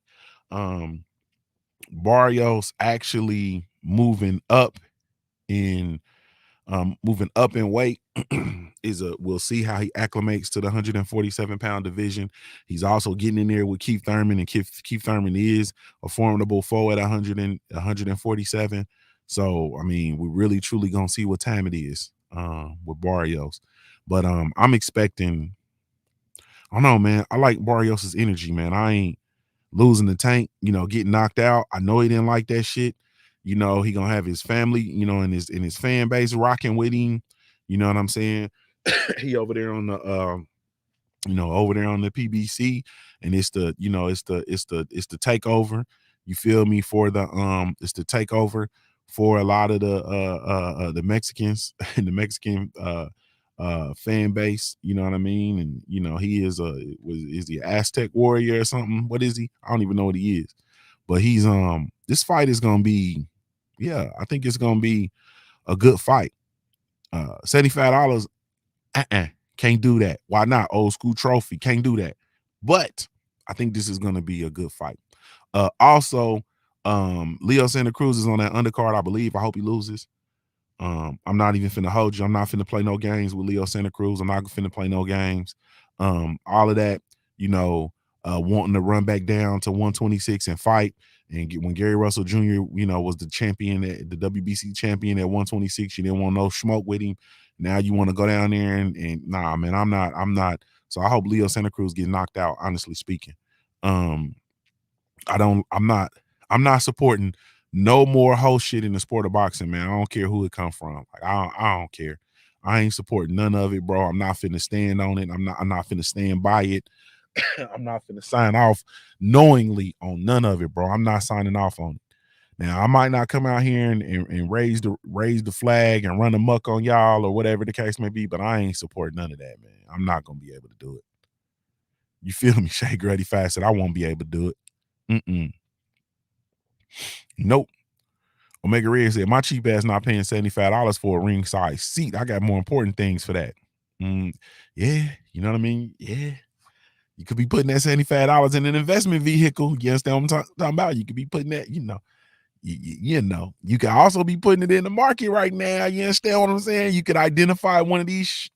Um, Barrios actually moving up in weight we'll see how he acclimates to the 147-pound division. He's also getting in there with Keith Thurman, and Keith Thurman is a formidable foe at 147. So I mean, we're really truly gonna see what time it is with Barrios. But I'm expecting, I don't know, man. I like Barrios's energy, man. I ain't losing the tank, you know, getting knocked out. I know he didn't like that shit. You know, he gonna have his family, you know, and his fan base rocking with him. You know what I'm saying? He over there on the over there on the PBC, and it's the takeover. You feel me? For the it's the takeover for a lot of the Mexicans and the Mexican fan base. You know what I mean? And you know, he is he an Aztec warrior or something? What is he? I don't even know what he is. But he's this fight is gonna be, yeah, I think it's gonna be a good fight. $75, can't do that. Why not? Old school trophy, can't do that. But I think this is gonna be a good fight. Also, Leo Santa Cruz is on that undercard, I believe. I hope he loses. I'm not even finna hold you. I'm not finna play no games with Leo Santa Cruz. I'm not finna play no games. All of that, you know, wanting to run back down to 126 and fight. And when Gary Russell Jr., you know, was the champion, the WBC champion at 126, you didn't want no smoke with him. Now you want to go down there and nah, man, I'm not. So I hope Leo Santa Cruz gets knocked out, honestly speaking. Um, I'm not supporting no more whole shit in the sport of boxing, man. I don't care who it come from. Like I don't care. I ain't supporting none of it, bro. I'm not finna stand on it. I'm not finna stand by it. I'm not finna sign off knowingly on none of it, bro. I'm not signing off on it. Now I might not come out here and raise the flag and run amok on y'all or whatever the case may be, but I ain't supporting none of that, man. I'm not gonna be able to do it. You feel me? Shay Grady Fast said I won't be able to do it. Nope. Omega Red said, my cheap ass not paying $75 for a ringside seat. I got more important things for that. Yeah, you know what I mean? Yeah. You could be putting that $75 in an investment vehicle. You understand what I'm talking about? You could be putting that, you know. You know, you can also be putting it in the market right now. You understand what I'm saying? You could identify one of these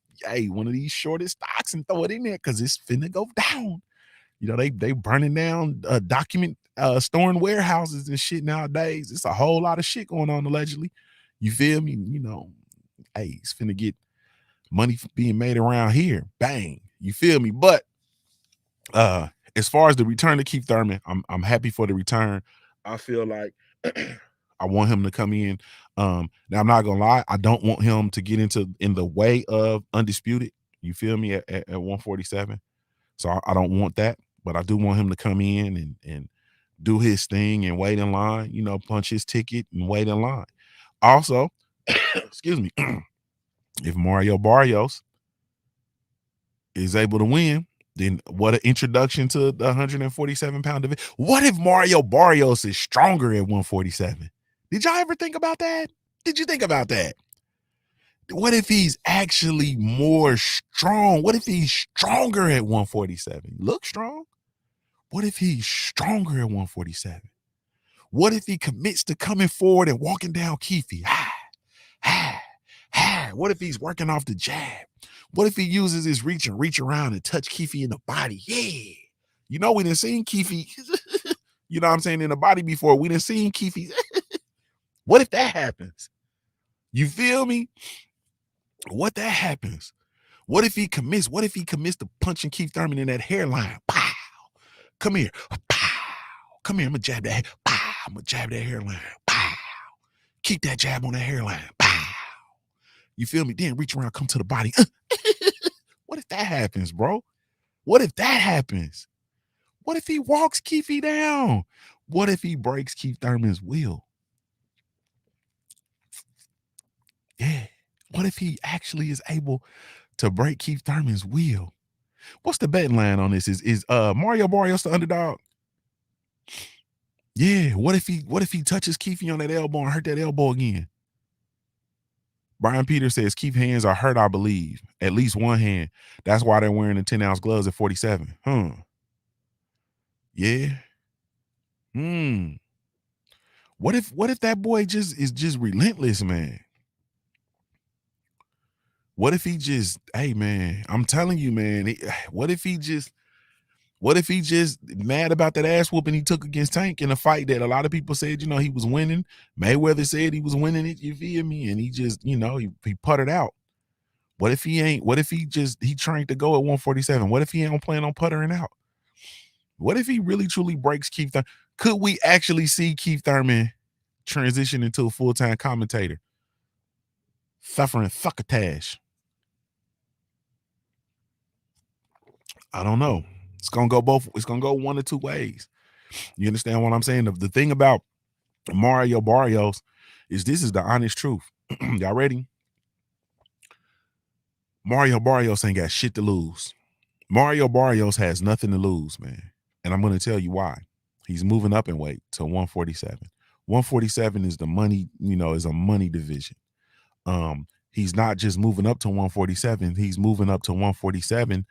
shorted stocks and throw it in there because it's finna go down. You know, they burning down storing warehouses and shit nowadays. It's a whole lot of shit going on allegedly. You feel me? You know, hey, it's finna get money being made around here. Bang. You feel me? But as far as the return to Keith Thurman, I'm happy for the return. I feel like I want him to come in. Now I'm not gonna lie, I don't want him to get in the way of Undisputed. You feel me? At 147. So I don't want that, but I do want him to come in and do his thing and wait in line, you know, punch his ticket and wait in line. Also, excuse me, if Mario Barrios is able to win, Then what an introduction to the 147-pound division. What if Mario Barrios is stronger at 147? Did y'all ever think about that? Did you think about that? What if he's actually more strong? What if he's stronger at 147? Look strong. What if he's stronger at 147? What if he commits to coming forward and walking down Keefe? What if he's working off the jab? What if he uses his reach and reach around and touch Keefe in the body? Yeah. You know, we done seen Keefe, you know what I'm saying, in the body before. We done seen Keefe. What if that happens? You feel me? What that happens? What if he commits? What if he commits to punching Keith Thurman in that hairline? Pow! Come here. Pow! Come here. I'm gonna jab that. Pow! I'm gonna jab that hairline. Pow! Keep that jab on that hairline. Pow! You feel me? Then reach around, come to the body. What if that happens, bro? What if that happens? What if he walks Keefe down? What if he breaks Keith Thurman's will? Yeah. What if he actually is able to break Keith Thurman's will? What's the betting line on this? Is Mario Barrios the underdog? Yeah. What if he touches Keefe on that elbow and hurt that elbow again? Brian Peters says Keith's hands are hurt, I believe. At least one hand. That's why they're wearing the 10-ounce gloves at 47. Yeah. What if that boy is just relentless, man? What if he just, hey man, I'm telling you, man, what if he just mad about that ass whooping he took against Tank in a fight that a lot of people said, you know, he was winning. Mayweather said he was winning it, you feel me? And he just, you know, he puttered out. What if he ain't? What if he trained to go at 147? What if he ain't plan on puttering out? What if he really truly breaks Keith Thurman? Could we actually see Keith Thurman transition into a full-time commentator? Suffering succotash. I don't know. It's gonna go one or two ways. You understand what I'm saying? The thing about Mario Barrios is this is the honest truth. Y'all ready? Mario Barrios ain't got shit to lose. Mario Barrios has nothing to lose, man. And I'm going to tell you why. He's moving up in weight to 147. 147 is the money, you know, is a money division. He's not just moving up to 147. He's moving up to 147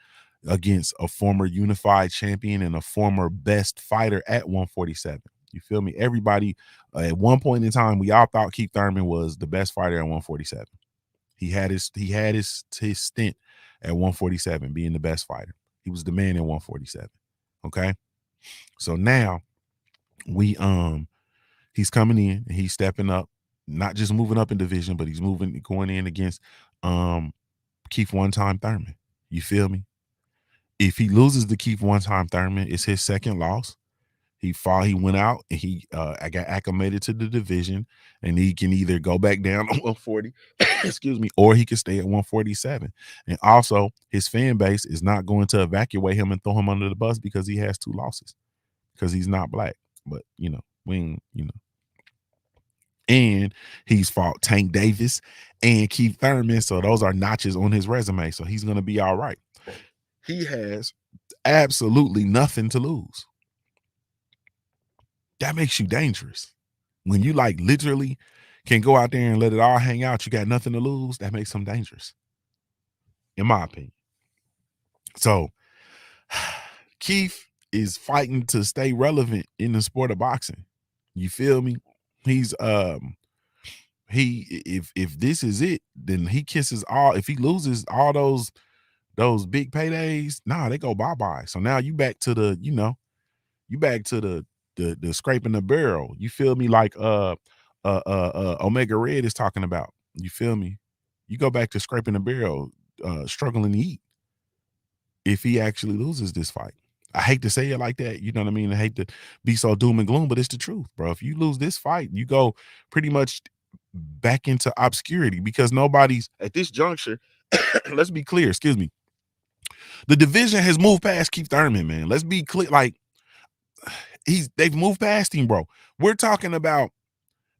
against a former unified champion and a former best fighter at 147. You feel me? Everybody, at one point in time, we all thought Keith Thurman was the best fighter at 147. He had his stint at 147 being the best fighter. He was the man at 147. Okay. So now he's coming in and he's stepping up, not just moving up in division, but he's going in against Keith one-time Thurman. You feel me? If he loses to Keith one-time Thurman, it's his second loss. He went out and he got acclimated to the division, and he can either go back down on 140, excuse me, or he can stay at 147. And also, his fan base is not going to evacuate him and throw him under the bus because he has two losses, because he's not black. But and he's fought Tank Davis and Keith Thurman, so those are notches on his resume. So he's going to be all right. He has absolutely nothing to lose. That makes you dangerous. When you like literally can go out there and let it all hang out, you got nothing to lose, that makes him dangerous, in my opinion. So Keith is fighting to stay relevant in the sport of boxing. You feel me? He's if this is it, then he kisses all. If he loses all those big paydays, they go bye-bye. So now you back to the, the scraping the barrel. You feel me? Like Omega Red is talking about. You feel me? You go back to scraping the barrel, struggling to eat. If he actually loses this fight, I hate to say it like that. You know what I mean? I hate to be so doom and gloom, but it's the truth, bro. If you lose this fight, you go pretty much back into obscurity, because nobody's at this juncture. Let's be clear. Excuse me. The division has moved past Keith Thurman, man. Let's be clear. Like, they've moved past him, bro. We're talking about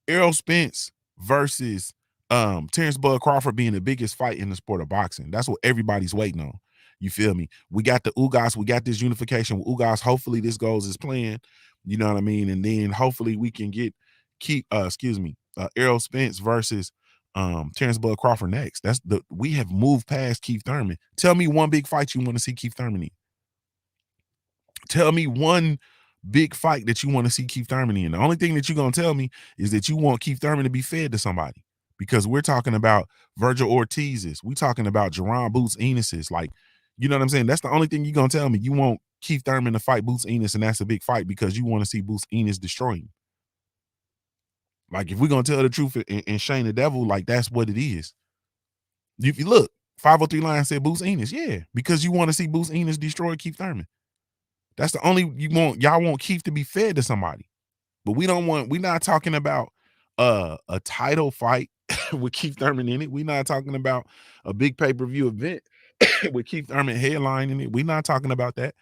Errol Spence versus Terrence Bud Crawford being the biggest fight in the sport of boxing. That's what everybody's waiting on. You feel me? We got the Ugas, we got this unification with Ugas. Hopefully this goes as planned. You know what I mean? And then hopefully we can get Errol Spence versus Terrence Bud Crawford next. We have moved past Keith Thurman. Tell me one big fight you want to see Keith Thurman in. Tell me one big fight that you want to see Keith Thurman in. The only thing that you're gonna tell me is that you want Keith Thurman to be fed to somebody, because we're talking about Virgil Ortiz's, we talking about Jerron Boots Enos's, like, you know what I'm saying? That's the only thing you're gonna tell me. You want Keith Thurman to fight Boots Enos, and that's a big fight because you want to see Boots Enos destroy him. Like, if we're gonna tell the truth and Shane the Devil, like, that's what it is. If you look, 503 Lions said Boots Enos, yeah, because you want to see Boots Enos destroy Keith Thurman. That's the only y'all want Keith to be fed to somebody. But we're not talking about a title fight with Keith Thurman in it. We're not talking about a big pay-per-view event with Keith Thurman headlining it. We're not talking about that.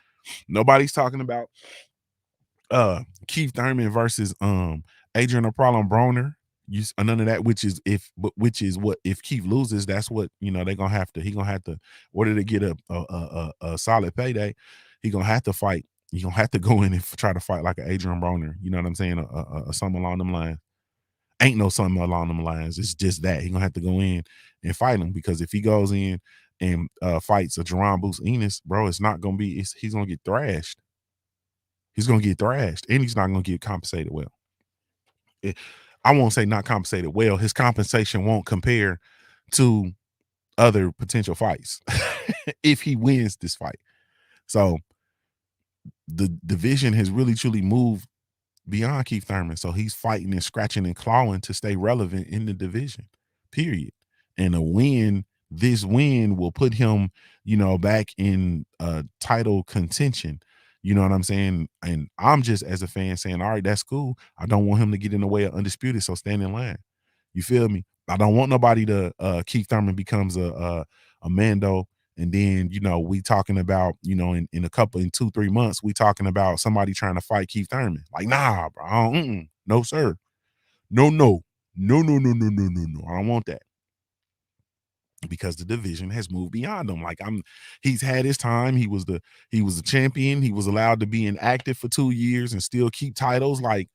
Nobody's talking about Keith Thurman versus Adrian O'Pralon Broner. None of that, which is what if Keith loses, that's what, he gonna have to, order to get a solid payday, he gonna have to fight. He gonna have to go in and try to fight like an Adrian Broner. You know what I'm saying? Something along them lines. Ain't no something along them lines. It's just that he gonna have to go in and fight him, because if he goes in and fights a Jerron Boots Enos, bro, it's not gonna be. He's gonna get thrashed. He's gonna get thrashed, and he's not gonna get compensated well. I won't say not compensated well. His compensation won't compare to other potential fights if he wins this fight. So the division has really truly moved beyond Keith Thurman. So he's fighting and scratching and clawing to stay relevant in the division, period. And this win will put him, back in title contention. You know what I'm saying? And I'm just, as a fan, saying, all right, that's cool. I don't want him to get in the way of Undisputed, so stand in line. You feel me? I don't want nobody to Keith Thurman becomes a Mando, and then, we talking about, in 2-3 months, we talking about somebody trying to fight Keith Thurman. Like, nah, bro. No, sir. No. I don't want that. Because the division has moved beyond him. Like, he's had his time. He was a champion. He was allowed to be inactive for 2 years and still keep titles. Like,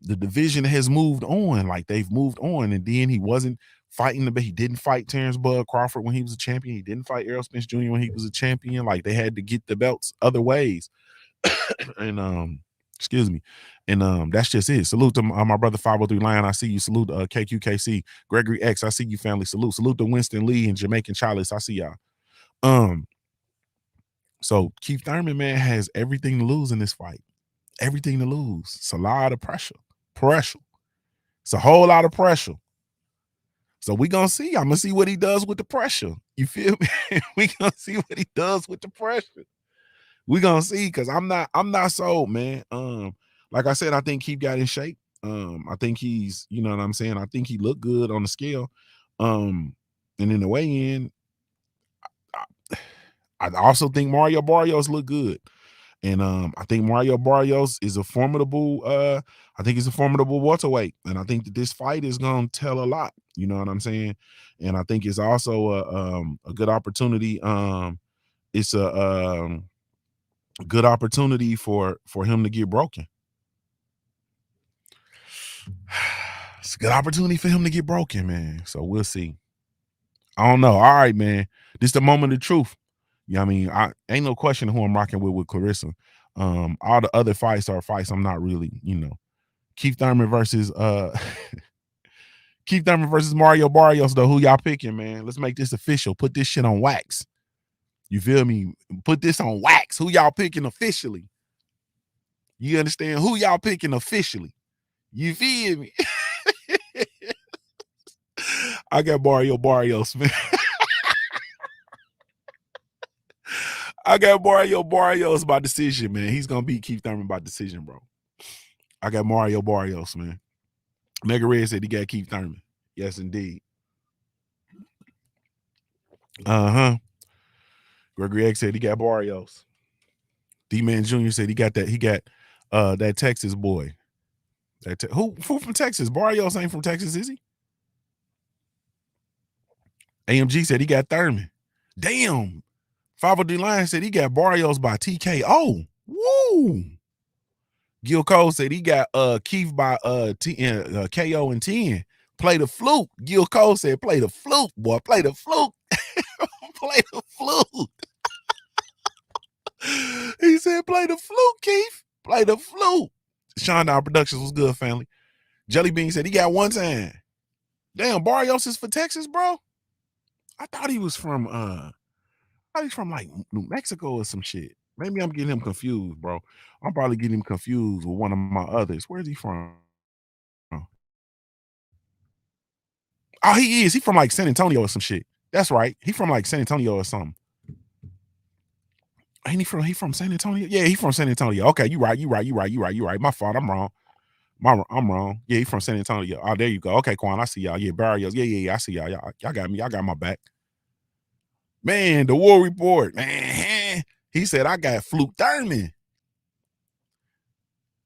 the division has moved on. Like, they've moved on. And then he wasn't fighting he didn't fight Terrence Bud Crawford when he was a champion. He didn't fight Errol Spence Jr. when he was a champion. Like, they had to get the belts other ways. And excuse me. And that's just it. Salute to my brother 503 Lion. I see you. Salute KQKC. Gregory X. I see you, family. Salute to Winston Lee and Jamaican Chalice. I see y'all. So Keith Thurman, man, has everything to lose in this fight. Everything to lose. It's a lot of pressure. It's a whole lot of pressure. So we gonna see. I'm gonna see what he does with the pressure. You feel me? We gonna see what he does with the pressure. We gonna see, because I'm not sold, man. Like I said, I think Keith got in shape. I think he's, you know what I'm saying? I think he looked good on the scale. And in the weigh-in, I also think Mario Barrios looked good. And I think Mario Barrios is a formidable, welterweight. And I think that this fight is gonna tell a lot. You know what I'm saying? And I think it's also a good opportunity. It's a good opportunity for him to get broken. It's a good opportunity for him to get broken, man. So we'll see. I don't know. All right, man. This is the moment of truth. Yeah, I mean, I ain't no question who I'm rocking with Clarissa. All the other fights are fights I'm not really, Keith Thurman versus Mario Barrios, though. Who y'all picking, man? Let's make this official. Put this shit on wax. You feel me? Put this on wax. Who y'all picking officially? You understand? Who y'all picking officially? You feel me? I got Mario Barrios, man. I got Mario Barrios by decision, man. He's gonna beat Keith Thurman by decision, bro. I got Mario Barrios, man. Mega Red said he got Keith Thurman. Yes, indeed. Gregory X said he got Barrios. D-Man Jr. said he got that Texas boy. Who from Texas? Barrios ain't from Texas, is he? AMG said he got Thurman. Damn. Favo D Lion said he got Barrios by TKO. Woo! Gil Cole said he got Keith by KO and 10. Play the flute. Gil Cole said play the flute, boy. Play the flute. Play the flute. He said play the flute, Keith. Play the flute. Sean Down Productions was good, family. Jelly Bean said he got one time. Damn, Barrios is for Texas, bro. I thought he was from like New Mexico or some shit. Maybe I'm getting him confused, bro. I'm probably getting him confused with one of my others. Where's he from? Oh, he is. He from like San Antonio or some shit. That's right. He from like San Antonio or something. Ain't he from San Antonio? Yeah, he from San Antonio. Okay, you right. My fault. I'm wrong. I'm wrong. Yeah, he from San Antonio. Oh, there you go. Okay, Quan, I see y'all. Yeah, Barrios. Yeah. I see y'all. Y'all got me. Y'all got my back. Man, the War Report. Man, he said I got Fluke Thurman.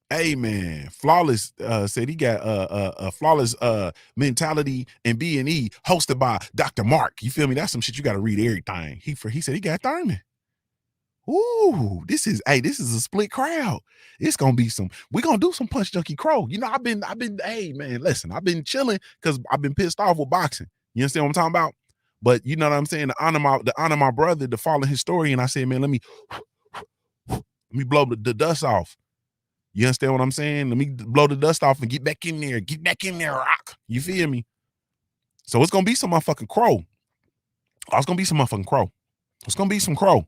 Hey man, Flawless said he got a Flawless Mentality and B&E hosted by Dr. Mark. You feel me? That's some shit you got to read everything. He said he got Thurman. Ooh, this is a split crowd. It's gonna be we're gonna do some Punch Junkie Crow. You know, I've been, hey man, listen, I've been chilling because I've been pissed off with boxing. You understand what I'm talking about? But you know what I'm saying? To honor my brother, the fallen historian, I said, man, let me blow the dust off. You understand what I'm saying? Let me blow the dust off and get back in there. Get back in there, rock. You feel me? So it's gonna be some motherfucking crow. It's gonna be some motherfucking crow. It's gonna be some crow.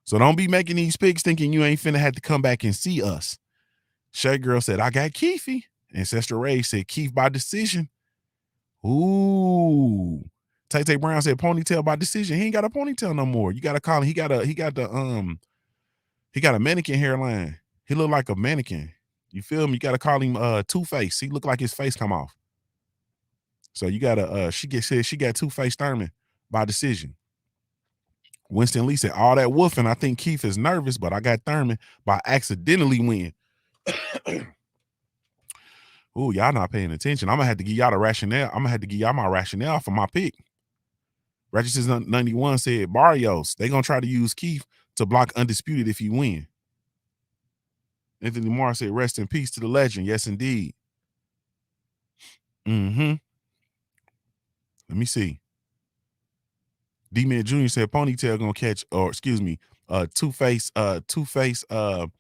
So don't be making these pigs thinking you ain't finna have to come back and see us. Shay Girl said, I got Keefy. Ancestral Ray said, Keith by decision. Ooh. Tay Brown said, ponytail by decision. He ain't got a ponytail no more. You gotta call him. He got a mannequin hairline. He look like a mannequin. You feel me? You gotta call him Two-Face. He look like his face come off. So you gotta she got Two-Face Thurman by decision. Winston Lee said, all that woofing, I think Keith is nervous, but I got Thurman by accidentally win. Ooh, y'all not paying attention. I'm gonna have to give y'all the rationale. I'm gonna have to give y'all my rationale for my pick. Regis 91 said, Barrios, they gonna try to use Keith to block Undisputed if he win. Anthony Moore said, rest in peace to the legend. Yes, indeed. Let me see. D-Man Jr. said Ponytail gonna catch, or excuse me, Two-Face Thurman,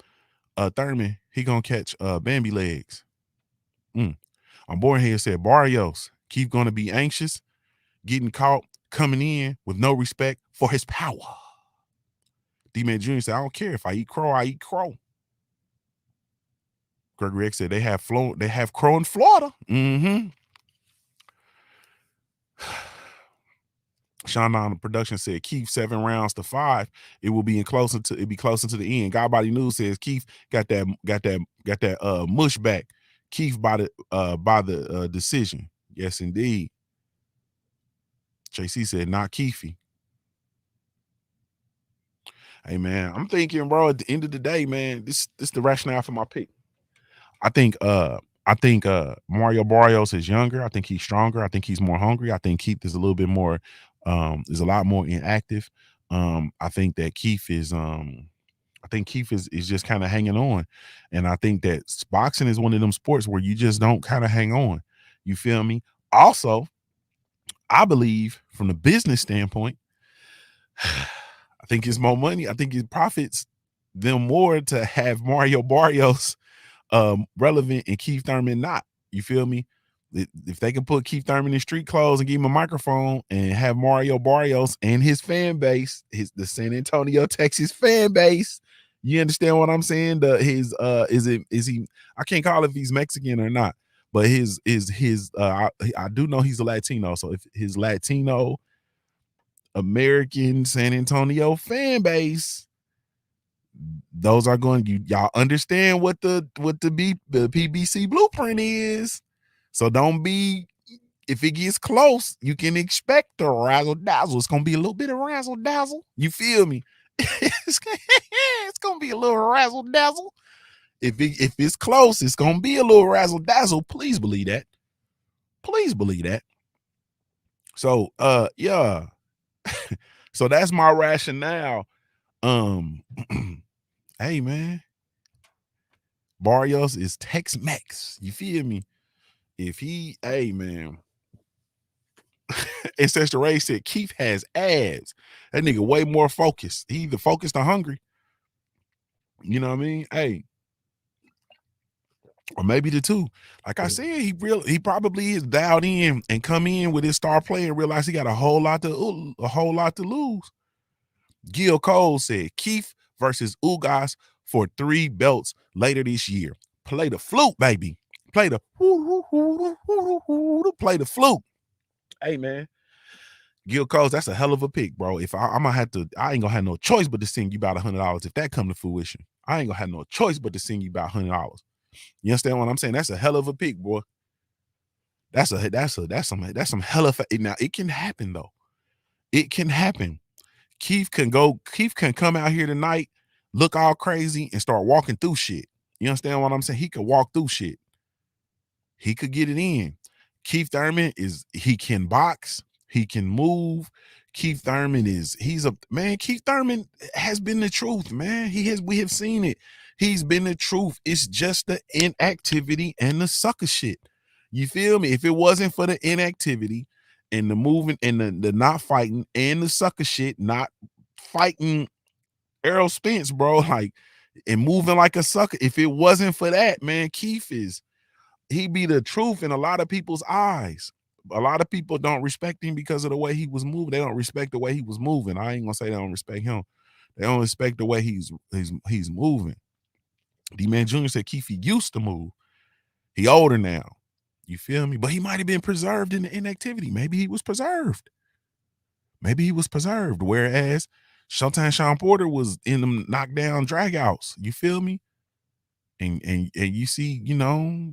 he gonna catch Bambi legs. I'm born here said Barrios, Keith gonna be anxious, getting caught, coming in with no respect for his power. D-Man Jr. said, I don't care if I eat crow, I eat crow. Gregory X said they have crow in Florida. Sean on the production said Keith 7 rounds to 5. It will be closer to the end. Godbody News says Keith got that mush back. Keith by the decision. Yes, indeed. JC said not Keefy. Hey man, I'm thinking, bro, at the end of the day, man, this the rationale for my pick. I think Mario Barrios is younger. I think he's stronger. I think he's more hungry. I think Keith is a little bit more is a lot more inactive. I think that Keith is just kind of hanging on. And I think that boxing is one of them sports where you just don't kind of hang on. You feel me? Also, I believe from the business standpoint, I think it's more money. I think it profits them more to have Mario Barrios relevant and Keith Thurman not. You feel me? If they can put Keith Thurman in street clothes and give him a microphone and have Mario Barrios and his fan base, the San Antonio, Texas fan base, you understand what I'm saying? Is he? I can't call if he's Mexican or not, but I do know he's a Latino. So if his Latino American San Antonio fan base, those are going, y'all understand what the PBC blueprint is. So don't be, if it gets close, you can expect the razzle dazzle. It's gonna be a little bit of razzle dazzle. You feel me? It's gonna be a little razzle dazzle. If it's close, it's gonna be a little razzle dazzle. Please believe that. Please believe that. So yeah. So that's my rationale. Hey man, Barrios is Tex-Mex. You feel me? If he, hey man, Ancestor Ray said Keith has abs. That nigga way more focused. He either focused or hungry. You know what I mean? Hey, or maybe the two. Like I said, he probably is dialed in and come in with his star player and realize he got a whole lot to lose. Gil Cole said Keith versus Ugas for 3 belts later this year. Play the flute, baby. Play the play the flute. Hey man, Gil Cole, that's a hell of a pick, bro. If I'm gonna have to, I ain't gonna have no choice but to send you about $100 if that come to fruition. I ain't gonna have no choice but to send you about $100. You understand what I'm saying? That's a hell of a pick, boy. That's some hell of a. Now it can happen though. It can happen. Keith can come out here tonight, look all crazy, and start walking through shit. You understand what I'm saying? He could walk through shit. He could get it in. Keith Thurman he can box, he can move. Keith Thurman Keith Thurman has been the truth, man. We have seen it. He's been the truth. It's just the inactivity and the sucker shit. You feel me? If it wasn't for the inactivity and the moving and the not fighting and the sucker shit, not fighting Errol Spence, bro, like, and moving like a sucker. If it wasn't for that, man, Keith he be the truth in a lot of people's eyes. A lot of people don't respect him because of the way he was moving. They don't respect the way he was moving. I ain't gonna say they don't respect him. They don't respect the way he's moving. D-Man Jr. said Keith, he used to move. He older now. You feel me? But he might have been preserved in the inactivity. Maybe he was preserved. Whereas sometimes Sean Porter was in them knockdown dragouts. You feel me? And you see, you know,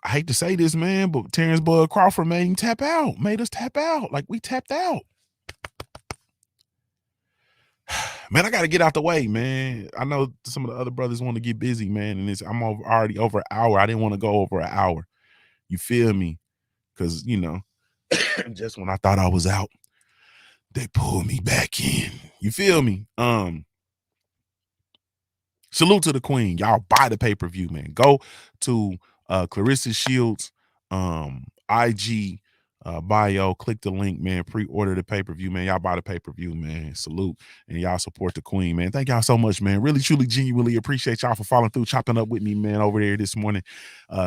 I hate to say this, man, but Terrence Bud Crawford made us tap out. Like we tapped out. Man, I got to get out the way, man. I know some of the other brothers want to get busy, man, and I'm already over an hour. I didn't want to go over an hour. You feel me? Because, you know, just when I thought I was out, they pulled me back in. You feel me? Salute to the queen. Y'all buy the pay-per-view, man. Go to Clarissa Shields IG bio, click the link, man. Pre-order the pay-per-view, man. Y'all buy the pay-per-view, man. Salute, and y'all support the queen, man. Thank y'all so much, man. Really, truly, genuinely appreciate y'all for following through, chopping up with me, man, over there this morning.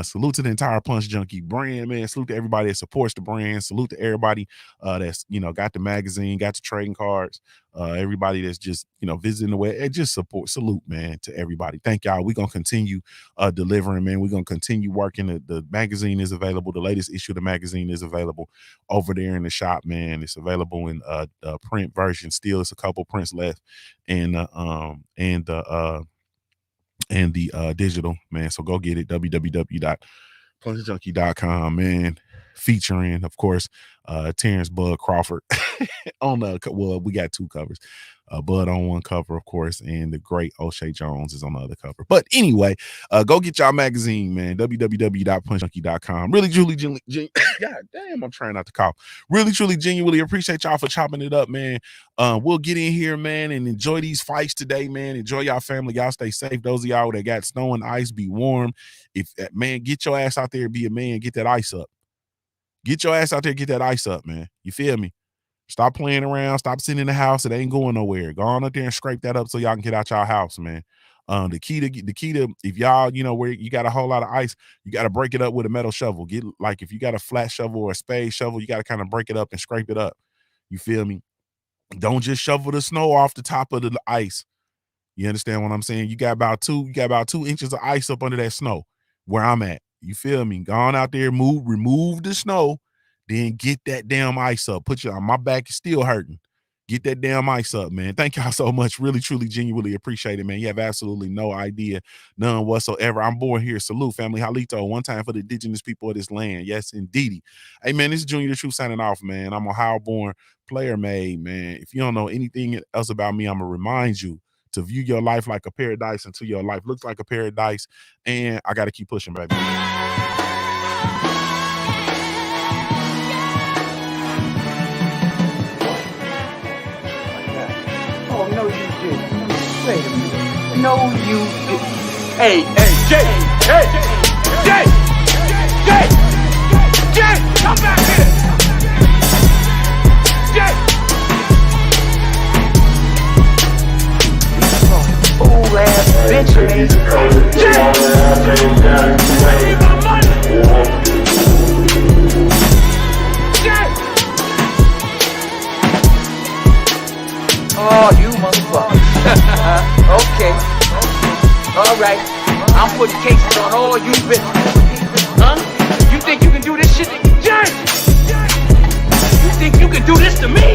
Salute to the entire Punch Junkie brand, man. Salute to everybody that supports the brand. Salute to everybody that's, you know, got the magazine, got the trading cards. Everybody that's just, you know, visiting the way and just support. Salute, man, to everybody. Thank y'all. We're gonna continue delivering, man. We're gonna continue working. The magazine is available. The latest issue of the magazine is available over there in the shop, man. It's available in the print version. Still, it's a couple prints left, and the digital, man. So go get it. www.punchjunkie.com, man. Featuring, of course, Terrence Bud Crawford on we got 2 covers. Bud on one cover, of course, and the great O'Shea Jones is on the other cover. But anyway, go get y'all magazine, man. www.punchjunkie.com. Really, truly, God damn, I'm trying not to cough. Really, truly, genuinely appreciate y'all for chopping it up, man. We'll get in here, man, and enjoy these fights today, man. Enjoy y'all family. Y'all stay safe. Those of y'all that got snow and ice, be warm. If man, get your ass out there, be a man, get that ice up. Get your ass out there, get that ice up, man. You feel me? Stop playing around. Stop sitting in the house. It ain't going nowhere. Go on up there and scrape that up so y'all can get out y'all house, man. The key to if y'all, you know, where you got a whole lot of ice, you got to break it up with a metal shovel. Get, like, if you got a flat shovel or a spade shovel, you got to kind of break it up and scrape it up. You feel me? Don't just shovel the snow off the top of the ice. You understand what I'm saying? You got about 2 inches of ice up under that snow where I'm at. You feel me? Go on out there, remove the snow. Then get that damn ice up. My back is still hurting. Get that damn ice up, man. Thank y'all so much. Really, truly, genuinely appreciate it, man. You have absolutely no idea, none whatsoever. I'm born here. Salute, family. Halito, one time for the indigenous people of this land. Yes, indeedy. Hey, man, this is Junior the Truth signing off, man. I'm a Ohio-born player made, man. If you don't know anything else about me, I'm going to remind you to view your life like a paradise until your life looks like a paradise. And I got to keep pushing, baby. No, you did. Hey, Jay, come back here. Jay. Fool ass bitch, man. Jay. I need my money. Jay. Oh, you motherfucker. Okay. All right. I'm putting cases on all you bitches. Huh? You think you can do this shit? Jay! You think you can do this to me?